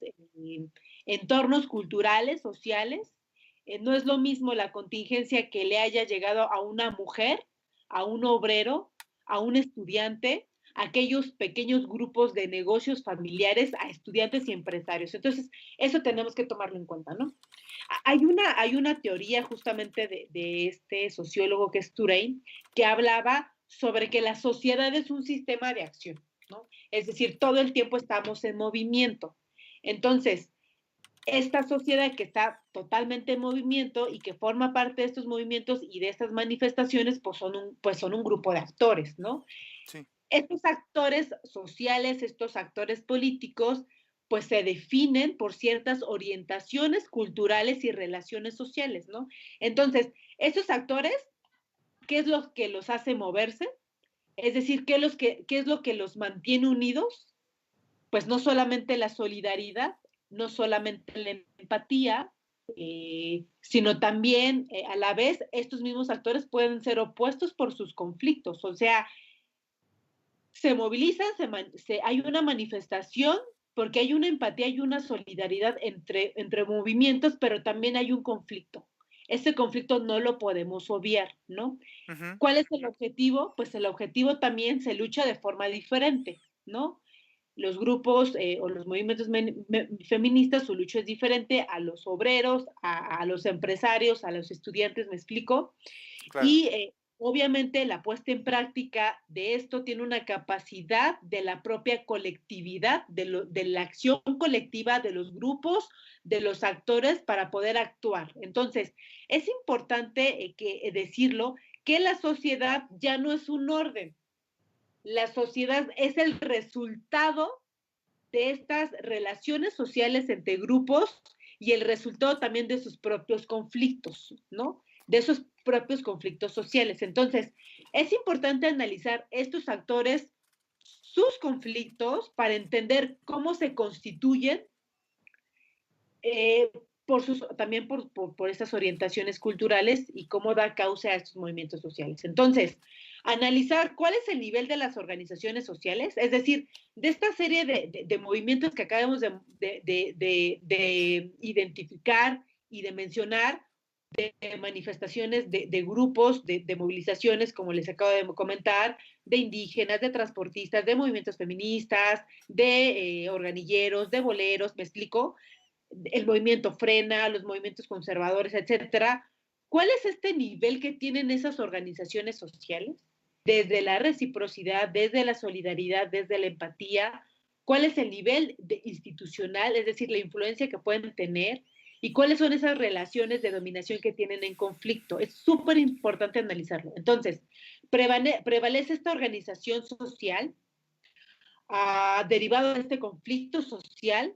entornos culturales, sociales. No es lo mismo la contingencia que le haya llegado a una mujer, a un obrero, a un estudiante, a aquellos pequeños grupos de negocios familiares, a estudiantes y empresarios. Entonces, eso tenemos que tomarlo en cuenta, ¿no? Hay una teoría justamente de este sociólogo que es Turain, que hablaba sobre que la sociedad es un sistema de acción, ¿no? Es decir, todo el tiempo estamos en movimiento. Entonces, esta sociedad que está totalmente en movimiento y que forma parte de estos movimientos y de estas manifestaciones, pues son un grupo de actores, ¿no? Sí. Estos actores sociales, estos actores políticos, pues se definen por ciertas orientaciones culturales y relaciones sociales, ¿no? Entonces, esos actores, ¿qué es lo que los hace moverse? Es decir, ¿qué es lo que los mantiene unidos? Pues no solamente la solidaridad, no solamente la empatía, sino también a la vez estos mismos actores pueden ser opuestos por sus conflictos. O sea, se movilizan, hay una manifestación porque hay una empatía y una solidaridad entre movimientos, pero también hay un conflicto. Ese conflicto no lo podemos obviar, ¿no? Ujú, ¿Cuál es el objetivo? Pues el objetivo también se lucha de forma diferente, ¿no? Los grupos o los movimientos feministas, su lucha es diferente a los obreros, a los empresarios, a los estudiantes, ¿me explico? claro. Y obviamente la puesta en práctica de esto tiene una capacidad de la propia colectividad, de la acción colectiva de los grupos, de los actores para poder actuar. Entonces, es importante decirlo, que la sociedad ya no es un orden, la sociedad es el resultado de estas relaciones sociales entre grupos y el resultado también de sus propios conflictos, ¿no? De esos propios conflictos sociales. Entonces, es importante analizar estos actores, sus conflictos, para entender cómo se constituyen, eh, también por estas orientaciones culturales y cómo da causa a estos movimientos sociales. Entonces, analizar cuál es el nivel de las organizaciones sociales, es decir, de esta serie de movimientos que acabamos de identificar y de mencionar, de manifestaciones, de grupos, de movilizaciones, como les acabo de comentar, de indígenas, de transportistas, de movimientos feministas, de organilleros, de boleros, ¿me explico? El movimiento Frena, los movimientos conservadores, etcétera. ¿Cuál es este nivel que tienen esas organizaciones sociales? Desde la reciprocidad, desde la solidaridad, desde la empatía. ¿Cuál es el nivel institucional, es decir, la influencia que pueden tener? ¿Y cuáles son esas relaciones de dominación que tienen en conflicto? Es súper importante analizarlo. Entonces, prevalece esta organización social derivado de este conflicto social.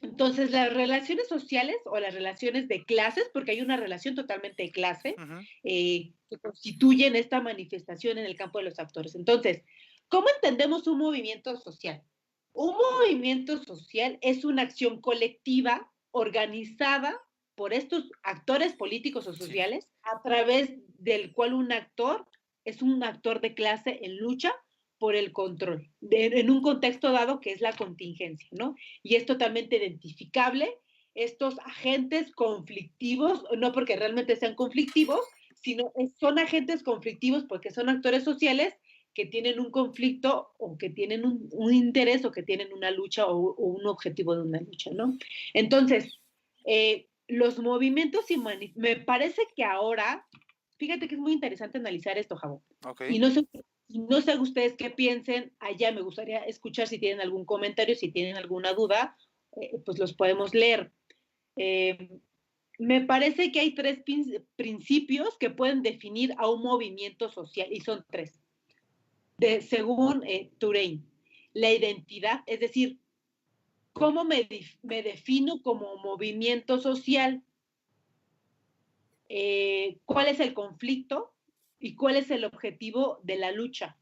Entonces, las relaciones sociales o las relaciones de clases, porque hay una relación totalmente de clase, Ujú. que constituyen esta manifestación en el campo de los actores. Entonces, ¿cómo entendemos un movimiento social? Un movimiento social es una acción colectiva organizada por estos actores políticos o Sí, sociales, a través del cual un actor es un actor de clase en lucha por el control, en un contexto dado que es la contingencia, ¿no? Y es totalmente identificable estos agentes conflictivos, no porque realmente sean conflictivos, sino son agentes conflictivos porque son actores sociales que tienen un conflicto o que tienen un interés o que tienen una lucha o un objetivo de una lucha, ¿no? Entonces, los movimientos y me parece que ahora, fíjate que es muy interesante analizar esto, Javo, ok. y no sé ustedes qué piensen, allá me gustaría escuchar si tienen algún comentario, si tienen alguna duda, pues los podemos leer. Eh, Me parece que hay tres principios que pueden definir a un movimiento social, y son tres, según Turein. La identidad, es decir, cómo me defino como movimiento social, cuál es el conflicto y cuál es el objetivo de la lucha.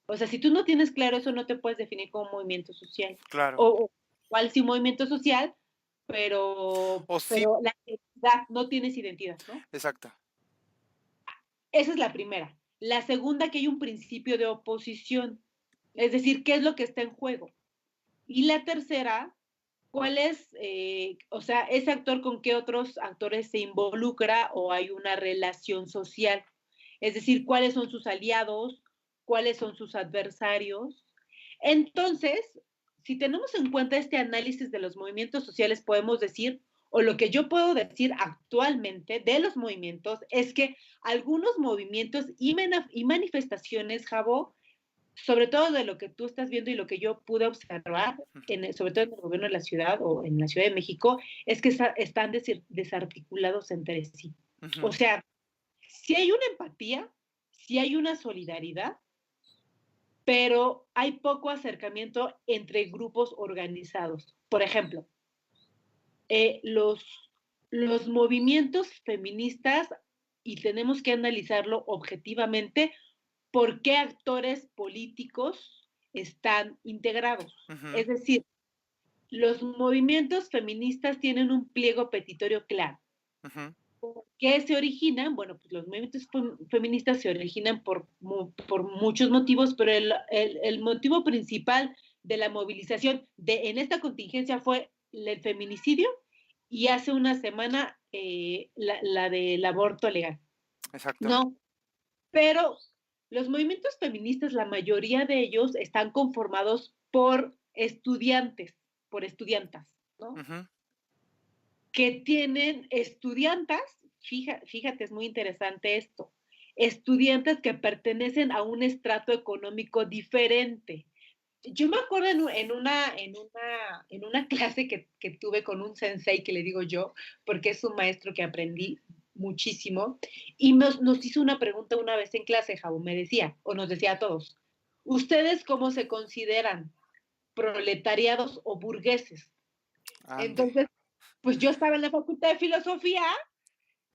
O sea, si tú no tienes claro eso, no te puedes definir como movimiento social. Claro. O cuál sí movimiento social, O sí, pero la identidad, no tienes identidad, ¿no? exacto. Esa es la primera. La segunda, que hay un principio de oposición, es decir, ¿qué es lo que está en juego? Y la tercera, ¿cuál es, o sea, ese actor con qué otros actores se involucra o hay una relación social? Es decir, ¿cuáles son sus aliados? ¿Cuáles son sus adversarios? Entonces, si tenemos en cuenta este análisis de los movimientos sociales, podemos decir, o lo que yo puedo decir actualmente de los movimientos, es que algunos movimientos y manifestaciones, Javo, sobre todo de lo que tú estás viendo y lo que yo pude observar, sobre todo en el gobierno de la ciudad o en la Ciudad de México, es que están desarticulados entre sí. O Ujú. sea, si hay una empatía, si hay una solidaridad, pero hay poco acercamiento entre grupos organizados. Por ejemplo, eh, los, los movimientos feministas, y tenemos que analizarlo objetivamente, por qué actores políticos están integrados. Ujú. Es decir, los movimientos feministas tienen un pliego petitorio claro. Ujú. ¿Por qué se originan? Bueno, pues los movimientos feministas se originan por muchos motivos, pero el motivo principal de la movilización en esta contingencia fue el feminicidio y hace una semana la del aborto legal. Exacto. No, pero los movimientos feministas, la mayoría de ellos están conformados por estudiantes, por estudiantas, ¿no? Ujú. Que tienen estudiantas, fíjate, es muy interesante esto, estudiantes que pertenecen a un estrato económico diferente. Yo me acuerdo en una clase que tuve con un sensei, que le digo yo, porque es un maestro que aprendí muchísimo, y nos hizo una pregunta una vez en clase, Jau, me decía, o nos decía a todos, ¿ustedes cómo se consideran? ¿Proletariados o burgueses? Ande. Entonces, pues yo estaba en la Facultad de Filosofía,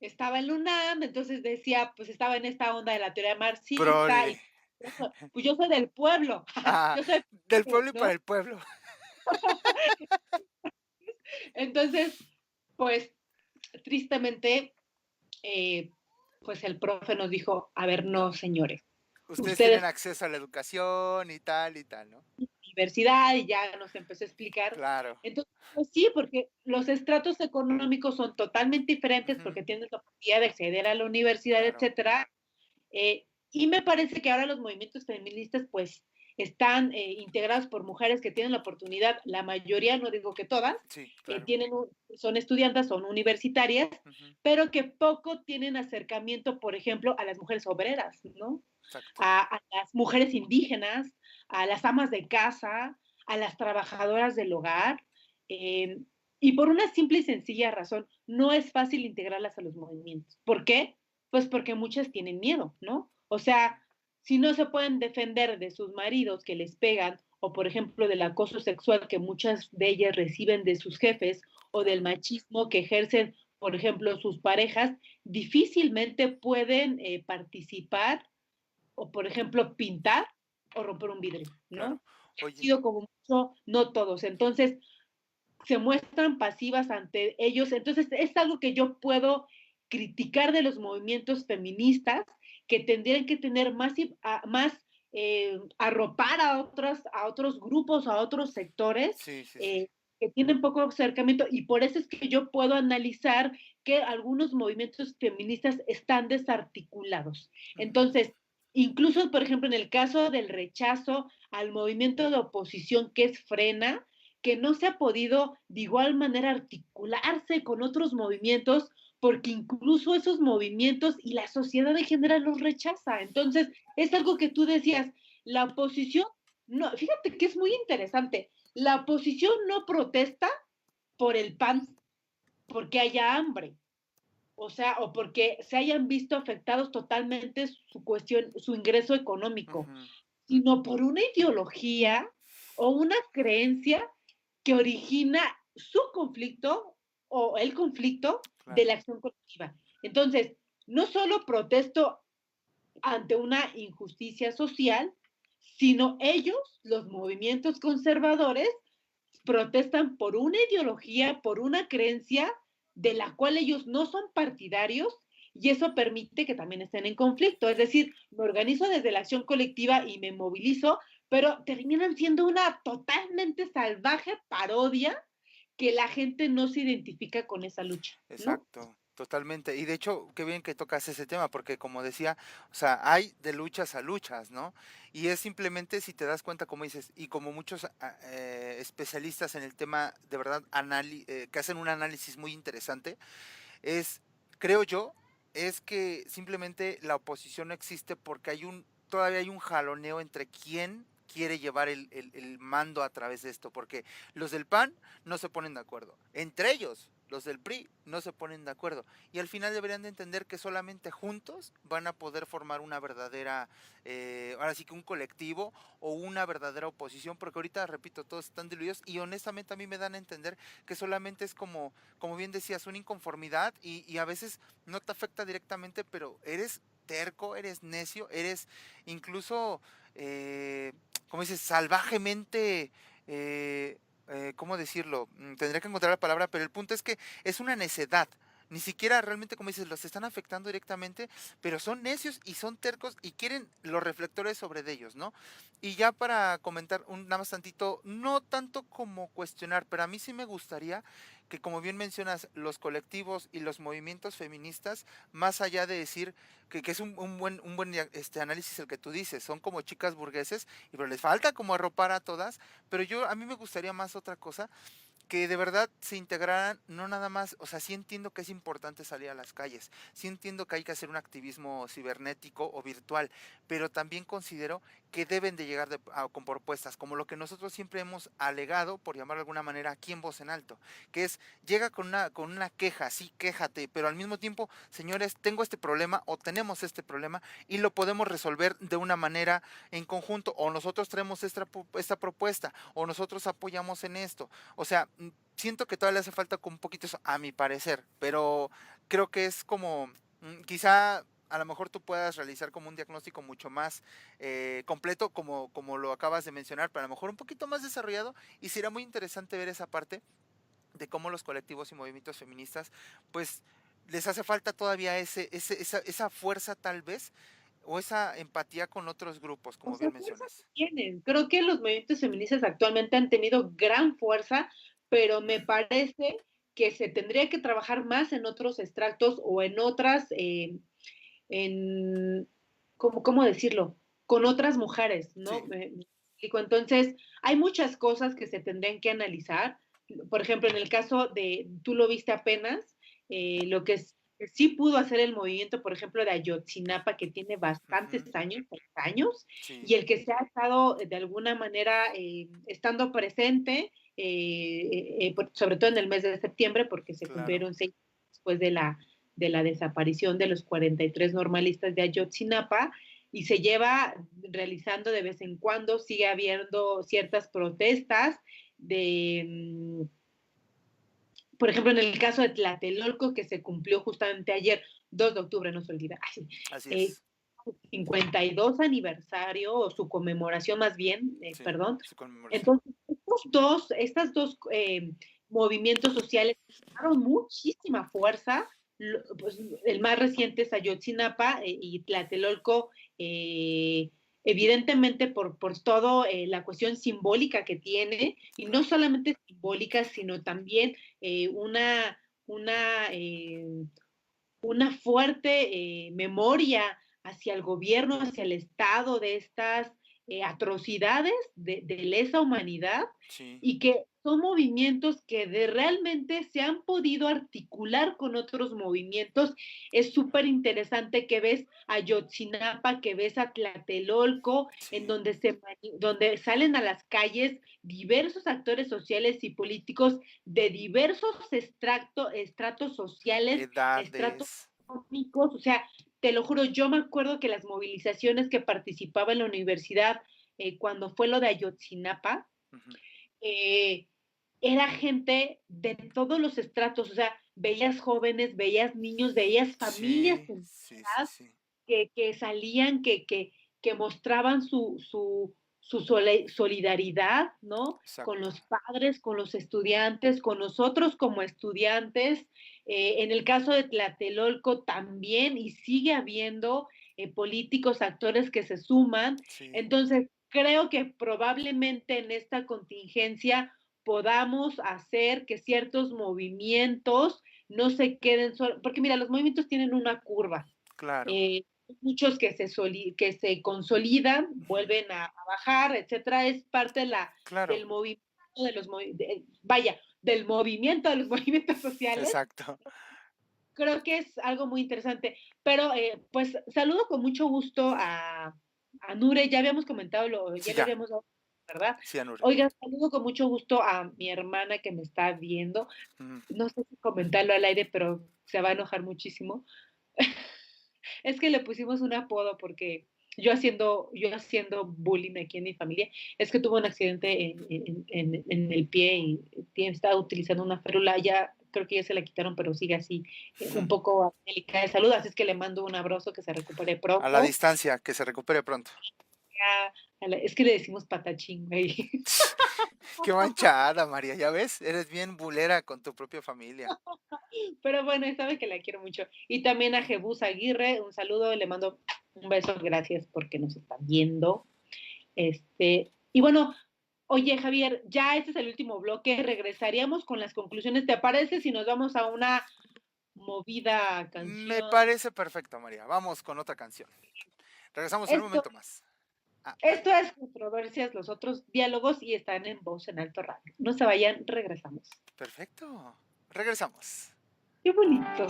estaba en la UNAM, entonces decía, pues estaba en esta onda de la teoría marxista, Prole. y pues yo soy del pueblo, Ah, yo soy, del pueblo y para ¿no? el pueblo. Entonces, pues tristemente, eh, pues el profe nos dijo, a ver, No. no, señores, Ustedes tienen ustedes acceso a la educación y tal, ¿no? universidad, y ya nos empezó a explicar. Claro. Entonces, pues sí, porque los estratos económicos son totalmente diferentes Ujú. porque tienes la oportunidad de acceder a la universidad, Claro. etcétera. Y me parece que ahora los movimientos feministas, pues, están integrados por mujeres que tienen la oportunidad, la mayoría, no digo que todas, Sí, claro. son estudiantes, son universitarias, Ujú. pero que poco tienen acercamiento, por ejemplo, a las mujeres obreras, ¿no? Exacto. A las mujeres indígenas, a las amas de casa, a las trabajadoras del hogar. eh, y por una simple y sencilla razón, no es fácil integrarlas a los movimientos. ¿Por qué? Pues porque muchas tienen miedo, ¿no? O sea, si no se pueden defender de sus maridos que les pegan o por ejemplo del acoso sexual que muchas de ellas reciben de sus jefes, o del Claro. machismo que ejercen, por ejemplo, sus parejas, difícilmente pueden participar o, por ejemplo, pintar o romper un vidrio, Claro. ¿no? Ha Oye, sido como mucho, no todos. Entonces, se muestran pasivas ante ellos. Entonces, es algo que yo puedo criticar de los movimientos feministas, que tendrían que tener más arropar a otros grupos, a otros sectores, sí, sí, sí. eh, que tienen poco acercamiento, y por eso es que yo puedo analizar que algunos movimientos feministas están desarticulados. Ujú. Entonces, incluso, por ejemplo, en el caso del rechazo al movimiento de oposición que es Frena, que no se ha podido de igual manera articularse con otros movimientos, porque incluso esos movimientos y la sociedad en general los rechaza. Entonces, es algo que tú decías, la oposición, no, fíjate que es muy interesante, la oposición no protesta por el pan, porque haya hambre, o sea, o porque se hayan visto afectados totalmente su cuestión, su ingreso económico, Ujú. sino por una ideología o una creencia que origina su conflicto o el conflicto de Claro. la acción colectiva. Entonces, no solo protesto ante una injusticia social, sino ellos, los movimientos conservadores, protestan por una ideología, por una creencia de la cual ellos no son partidarios, y eso permite que también estén en conflicto. Es decir, me organizo desde la acción colectiva y me movilizo, pero terminan siendo una totalmente salvaje parodia que la gente no se identifica con esa lucha, ¿no? Exacto, totalmente. Y de hecho, qué bien que tocas ese tema, porque como decía, o sea, hay de luchas a luchas, ¿no? Y es simplemente si te das cuenta, como dices, y como muchos especialistas en el tema, de verdad, que hacen un análisis muy interesante, es, creo yo, es que simplemente la oposición no existe porque todavía hay un jaloneo entre quién quiere llevar el mando a través de esto, porque los del PAN no se ponen de acuerdo, entre ellos, los del PRI no se ponen de acuerdo, y al final deberían de entender que solamente juntos van a poder formar una verdadera, ahora sí que un colectivo o una verdadera oposición, porque ahorita, repito, todos están diluidos, y honestamente a mí me dan a entender que solamente es como bien decías, una inconformidad y a veces no te afecta directamente, pero eres terco, eres necio, eres incluso, como dices, salvajemente, ¿cómo decirlo? Tendría que encontrar la palabra, pero el punto es que es una necedad. Ni siquiera realmente, como dices, los están afectando directamente, pero son necios y son tercos y quieren los reflectores sobre de ellos, ¿no? Y ya para comentar nada más tantito, no tanto como cuestionar, pero a mí sí me gustaría que, como bien mencionas, los colectivos y los movimientos feministas, más allá de decir que es un buen análisis el que tú dices, son como chicas burgueses, pero les falta como arropar a todas, pero a mí me gustaría más otra cosa, que de verdad se integraran, no nada más, o sea, sí entiendo que es importante salir a las calles, sí entiendo que hay que hacer un activismo cibernético o virtual, pero también considero que deben de llegar con propuestas, como lo que nosotros siempre hemos alegado, por llamarlo de alguna manera, aquí en Voz en Alto, que es, llega con una queja, sí, quéjate, pero al mismo tiempo, señores, tengo este problema o tenemos este problema y lo podemos resolver de una manera en conjunto, o nosotros traemos esta propuesta, o nosotros apoyamos en esto, o sea, siento que todavía le hace falta con un poquito eso, a mi parecer, pero creo que es como, quizá a lo mejor tú puedas realizar como un diagnóstico mucho más completo, como lo acabas de mencionar, pero a lo mejor un poquito más desarrollado, y será muy interesante ver esa parte de cómo los colectivos y movimientos feministas, pues les hace falta todavía esa fuerza tal vez, o esa empatía con otros grupos, O como sea, bien fuerza sí mencionas. tienen. Creo que los movimientos feministas actualmente han tenido gran fuerza, pero me parece que se tendría que trabajar más en otros extractos o en otras, en, ¿cómo decirlo? Con otras mujeres, ¿no? Sí. Me explico. Entonces, hay muchas cosas que se tendrían que analizar. Por ejemplo, en el caso de, tú lo viste apenas, lo que sí pudo hacer el movimiento, por ejemplo, de Ayotzinapa, que tiene bastantes Ujú. años, 30 años, Sí, y el que se ha estado de alguna manera estando presente, sobre todo en el mes de septiembre, porque se claro. cumplieron 6 después de la desaparición de los 43 normalistas de Ayotzinapa, y se lleva realizando de vez en cuando, sigue habiendo ciertas protestas de, por ejemplo, en el caso de Tlatelolco, que se cumplió justamente ayer, 2 de octubre, no se olvida, Así eh, es. 52 aniversario, o su conmemoración más bien, Sí, perdón. su conmemoración. Entonces, estas dos movimientos sociales tomaron muchísima fuerza. Pues, el más reciente es Ayotzinapa y Tlatelolco, evidentemente por todo la cuestión simbólica que tiene, y no Claro. solamente simbólica, sino también una, una, eh, una fuerte memoria hacia el gobierno, hacia el Estado de estas atrocidades de lesa humanidad, Sí, y que son movimientos que realmente se han podido articular con otros movimientos. Es súper interesante que ves a Yotzinapa, que ves a Tlatelolco, en sí. donde salen a las calles diversos actores sociales y políticos de diversos estratos sociales, estratos Edades. económicos. O sea, te lo juro, yo me acuerdo que las movilizaciones que participaba en la universidad cuando fue lo de Ayotzinapa, Ujú. eh, era gente de todos los estratos. O sea, veías jóvenes, veías niños, veías familias Sí, sí, sí, enteras sí. que salían, que mostraban su solidaridad, ¿no? Con Exacto. los padres, con los estudiantes, con nosotros como estudiantes. En el caso de Tlatelolco también, y sigue habiendo políticos, actores que se suman. Sí, Entonces, creo que probablemente en esta contingencia podamos hacer que ciertos movimientos no se queden solos, porque mira, los movimientos tienen una curva. claro. Eh, Muchos que se consolidan, Ujú. vuelven a bajar, etcétera. Es parte Claro. del movimiento de los vaya, del movimiento de los movimientos sociales. Exacto. Creo que es algo muy interesante. Pero pues saludo con mucho gusto a Nure. Ya habíamos comentado, Sí, ya le ya. habíamos dado, ¿verdad? Sí, Anure. Oiga, saludo con mucho gusto a mi hermana que me está viendo. Ujú. No sé si comentarlo al aire, pero se va a enojar muchísimo. Es que le pusimos un apodo porque yo haciendo bullying aquí en mi familia. Es que tuvo un accidente en el pie y estaba utilizando una férula. Ya creo que ya se la quitaron, pero sigue así, un Ujú. poco delicada de salud. Así es que le mando un abrazo, que se recupere A la pronto. distancia, que se recupere pronto. Ya, es que le decimos patachín, güey. Qué manchada, María, ¿ya ves? Eres bien bulera con tu propia familia. Pero bueno, sabe que la quiero mucho. Y también a Jebus Aguirre, un saludo, le mando un beso, gracias porque nos están viendo. Y bueno, oye, Javier, ya este es el último bloque. Regresaríamos con las conclusiones. ¿Te parece si nos vamos a una movida Me canción? parece perfecto, María. Vamos con otra canción. Regresamos en un Esto, momento más. Ah, esto es Controversias, los otros diálogos, y están en Voz en Alto Radio. No se vayan, regresamos. perfecto. Regresamos. Qué bonito.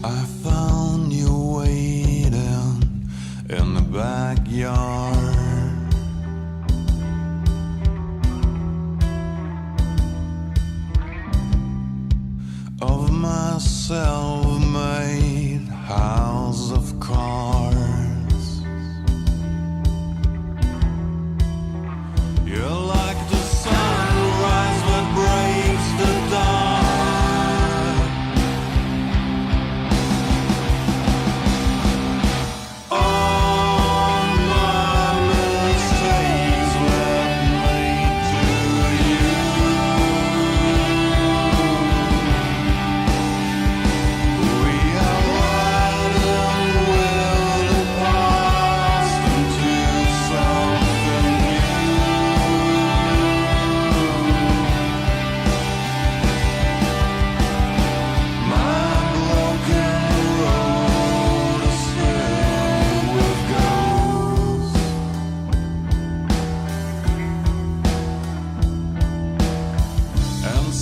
I found you waiting in the backyard of my self-made house of cards. You're like the sunrise that breaks the dawn. All my mistakes led me to you.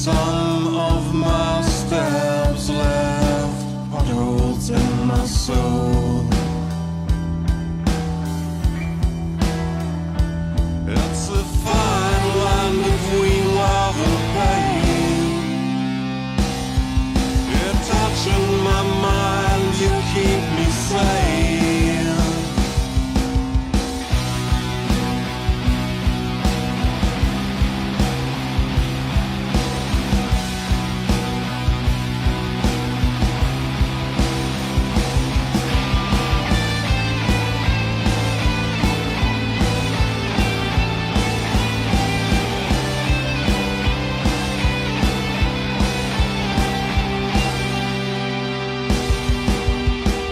Some of my steps left potholes in my soul. It's a fine line between love and pain. You're touching my mind, you keep me sane.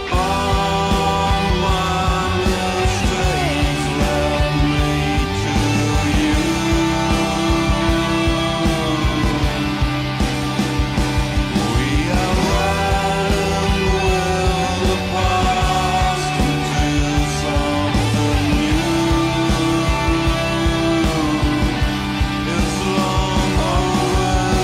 All my mistakes led me to you. We are riding with the past into something new. It's long overdue.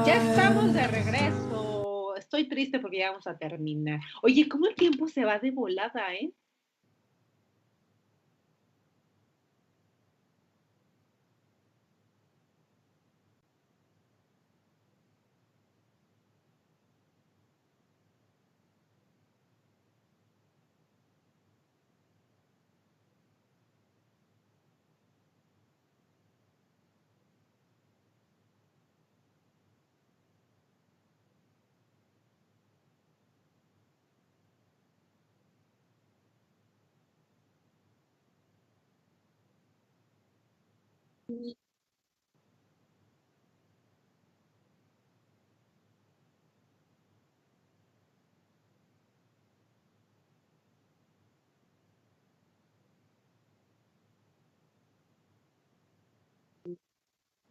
Ya estamos de regreso. Estoy triste porque ya vamos a terminar. Oye, ¿cómo el tiempo se va de volada, eh?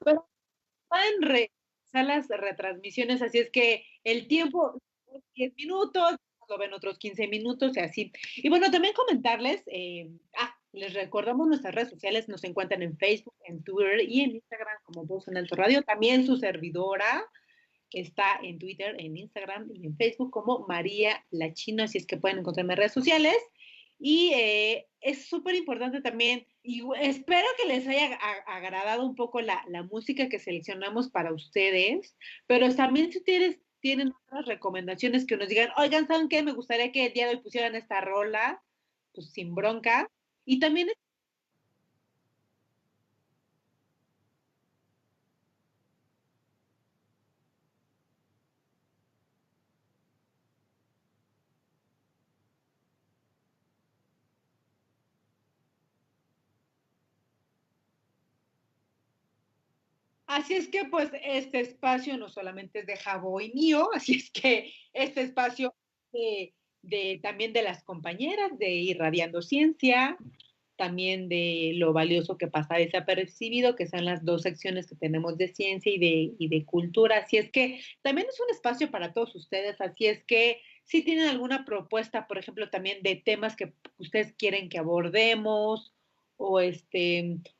Pero pueden realizar las retransmisiones, así es que el tiempo, 10 minutos, lo ven otros 15 minutos y así. Y bueno, también comentarles, les recordamos nuestras redes sociales, nos encuentran en Facebook, en Twitter y en Instagram como Voz en Alto Radio. También su servidora está en Twitter, en Instagram y en Facebook como María La China, así es que pueden encontrarme en redes sociales. Y es súper importante también, y espero que les haya agradado un poco la música que seleccionamos para ustedes, pero también si ustedes tienen otras recomendaciones que nos digan, oigan, ¿saben qué? Me gustaría que el día de hoy pusieran esta rola, pues sin bronca. Y también así es que pues este espacio no solamente es de Jabo y mío, así es que este espacio también de las compañeras de Irradiando Ciencia, también de lo valioso que pasa desapercibido, que son las dos secciones que tenemos de ciencia y de cultura. Así es que también es un espacio para todos ustedes, así es que si tienen alguna propuesta, por ejemplo, también de temas que ustedes quieren que abordemos, o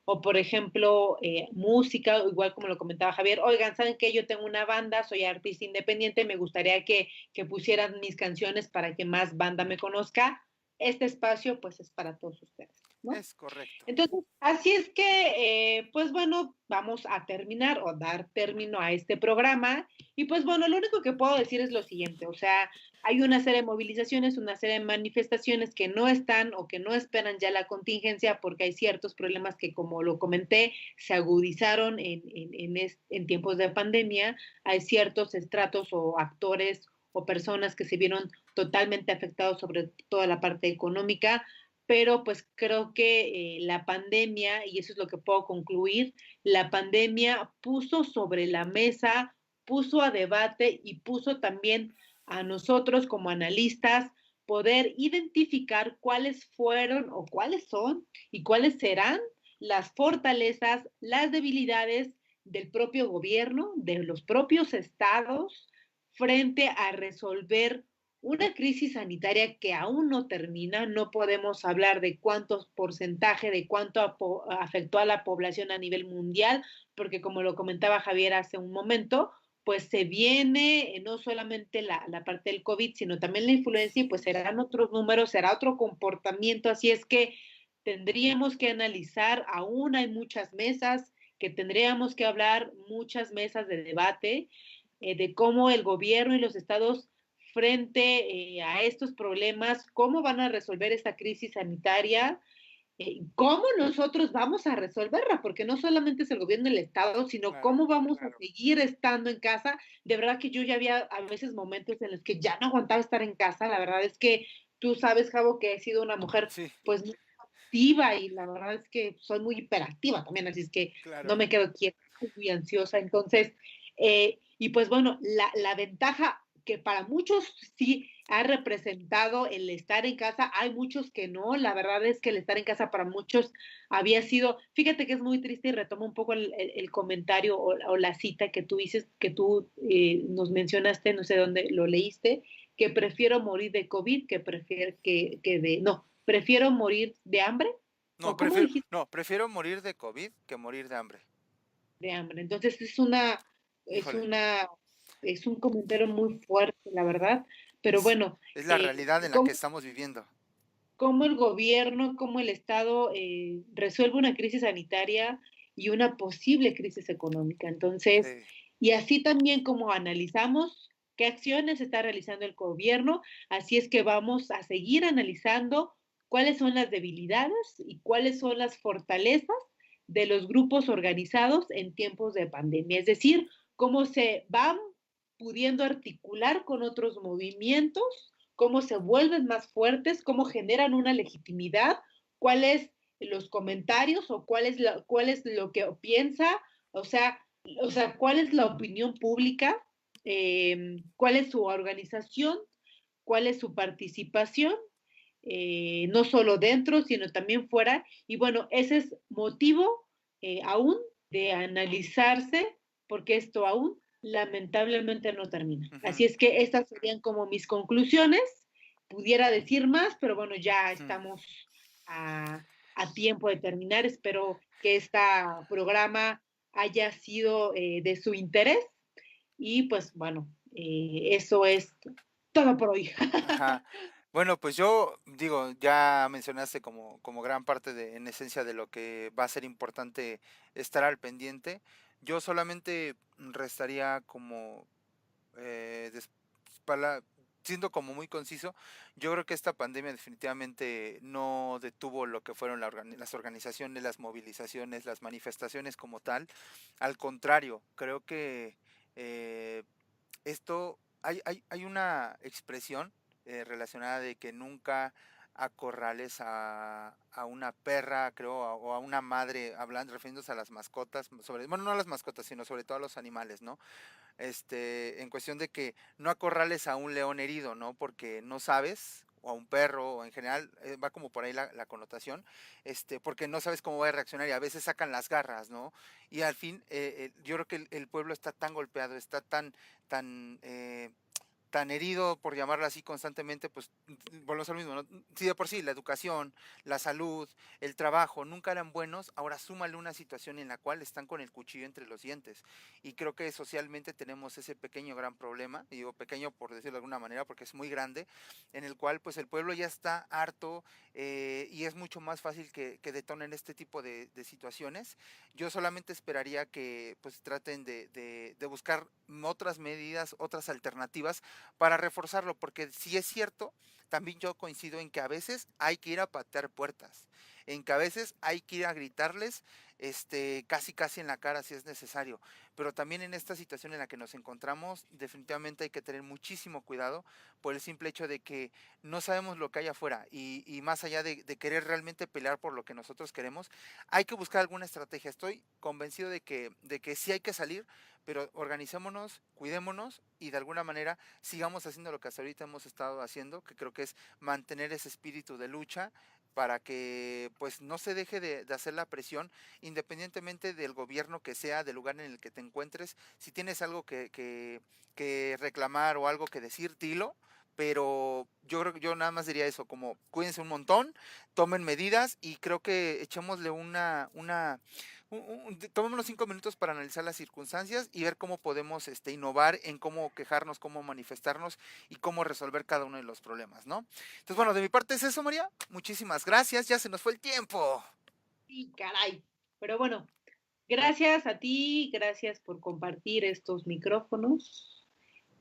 o por ejemplo, música, igual como lo comentaba Javier, oigan, ¿saben qué? Yo tengo una banda, soy artista independiente, me gustaría que pusieran mis canciones para que más banda me conozca. Este espacio, pues, es para todos ustedes. ¿no? es correcto. Entonces, así es que, pues bueno, vamos a terminar o dar término a este programa. Y pues bueno, lo único que puedo decir es lo siguiente, o sea, hay una serie de movilizaciones, una serie de manifestaciones que no están o que no esperan ya la contingencia porque hay ciertos problemas que, como lo comenté, se agudizaron en tiempos de pandemia. Hay ciertos estratos o actores o personas que se vieron totalmente afectados sobre toda la parte económica, pero pues creo que la pandemia, y eso es lo que puedo concluir, la pandemia puso sobre la mesa, puso a debate y puso también a nosotros como analistas poder identificar cuáles fueron o cuáles son y cuáles serán las fortalezas, las debilidades del propio gobierno, de los propios estados, frente a resolver una crisis sanitaria que aún no termina. No podemos hablar de cuántos porcentaje, de cuánto afectó a la población a nivel mundial, porque como lo comentaba Javier hace un momento, pues se viene no solamente la parte del COVID, sino también la influencia, y pues serán otros números, será otro comportamiento. Así es que tendríamos que analizar, aún hay muchas mesas, que tendríamos que hablar, muchas mesas de debate, de cómo el gobierno y los estados frente a estos problemas, cómo van a resolver esta crisis sanitaria, cómo nosotros vamos a resolverla, porque no solamente es el gobierno del estado, sino Claro. cómo vamos a seguir estando en casa. De verdad que yo ya había a veces momentos en los que ya no aguantaba estar en casa. La verdad es que tú sabes, Javo, que he sido una mujer Sí, pues muy activa, y la verdad es que soy muy hiperactiva también, así es que no claro. me quedo quieta, soy muy ansiosa. Entonces, y pues bueno, la ventaja que para muchos sí ha representado el estar en casa, hay muchos que no. La verdad es que el estar en casa para muchos había sido, fíjate que es muy triste, y retomo un poco el comentario o la cita que tú dices, que tú nos mencionaste, no sé dónde lo leíste, que prefiero morir de COVID que prefiero que de, no, prefiero morir de hambre, No, o cómo dijiste, prefiero morir de COVID que morir de hambre. de hambre. Entonces es Híjole, una, es un comentario muy fuerte, la verdad, pero es, bueno, es la eh, realidad en la que ¿cómo, estamos viviendo. cómo el gobierno, cómo el Estado resuelve una crisis sanitaria y una posible crisis económica? Entonces, Sí. y así también como analizamos qué acciones está realizando el gobierno, así es que vamos a seguir analizando cuáles son las debilidades y cuáles son las fortalezas de los grupos organizados en tiempos de pandemia. Es decir, cómo se van pudiendo articular con otros movimientos, cómo se vuelven más fuertes, cómo generan una legitimidad, cuáles los comentarios o cuál es lo que piensa, o sea, cuál es la opinión pública, cuál es su organización, cuál es su participación, no solo dentro, sino también fuera. Y bueno, ese es motivo aún de analizarse, porque esto aún lamentablemente no termina. Ujú, Así es que estas serían como mis conclusiones. Pudiera decir más, pero bueno, ya ujú. estamos a tiempo de terminar. Espero que este programa haya sido de su interés, y pues bueno, eso es todo por hoy. Ajá. Bueno, pues yo digo, ya mencionaste como gran parte de, en esencia de lo que va a ser importante estar al pendiente. Yo solamente restaría como eh, des- siendo como muy conciso, yo creo que esta pandemia definitivamente no detuvo lo que fueron las organizaciones, las movilizaciones, las manifestaciones como tal. Al contrario, creo que eh, esto, hay una expresión relacionada de que nunca acorrales a una perra, creo, o a una madre, hablando, refiriéndose a las mascotas, sobre, bueno, no a las mascotas, sino sobre todo a los animales, ¿no? En cuestión de que no acorrales a un león herido, ¿no? Porque no sabes, o a un perro, o en general, va como por ahí la connotación, porque no sabes cómo va a reaccionar y a veces sacan las garras, ¿no? Y al fin, yo creo que el pueblo está tan golpeado, está tan tan herido, por llamarlo así, constantemente, pues volvemos al mismo, ¿no? Si de por sí la educación, la salud, el trabajo nunca eran buenos, ahora súmale una situación en la cual están con el cuchillo entre los dientes. Y creo que socialmente tenemos ese pequeño gran problema, y digo pequeño por decirlo de alguna manera, porque es muy grande, en el cual pues el pueblo ya está harto, y es mucho más fácil que detonen este tipo de situaciones. Yo solamente esperaría que pues traten de buscar otras medidas, otras alternativas para reforzarlo, porque si es cierto, también yo coincido en que a veces hay que ir a patear puertas, en que a veces hay que ir a gritarles, casi casi en la cara si es necesario, pero también en esta situación en la que nos encontramos, definitivamente hay que tener muchísimo cuidado por el simple hecho de que no sabemos lo que hay afuera, y más allá de querer realmente pelear por lo que nosotros queremos, hay que buscar alguna estrategia. Estoy convencido de que sí hay que salir, pero organicémonos, cuidémonos y de alguna manera sigamos haciendo lo que hasta ahorita hemos estado haciendo, que creo que es mantener ese espíritu de lucha para que pues no se deje de hacer la presión, independientemente del gobierno que sea, del lugar en el que te encuentres. Si tienes algo que reclamar o algo que decir, dilo, pero yo creo que yo nada más diría eso, como cuídense un montón, tomen medidas y creo que echémosle tomémonos 5 minutos para analizar las circunstancias y ver cómo podemos innovar en cómo quejarnos, cómo manifestarnos y cómo resolver cada uno de los problemas, ¿no? Entonces, bueno, de mi parte es eso, María. Muchísimas gracias, ya se nos fue el tiempo. Sí, caray. Pero bueno, gracias a ti, gracias por compartir estos micrófonos.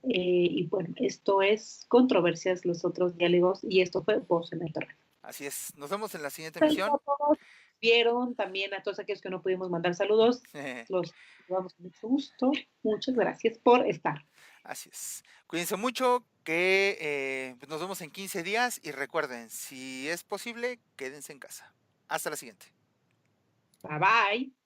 Y bueno, esto es Controversias, los otros diálogos, y esto fue Voz en el Terreno. Así es, nos vemos en la siguiente Gracias emisión. a todos, vieron también a todos aquellos que no pudimos mandar saludos, los saludamos con mucho gusto. Muchas gracias por estar. Así es. Cuídense mucho, que pues nos vemos en 15 días y recuerden, si es posible, quédense en casa. Hasta la siguiente. Bye bye.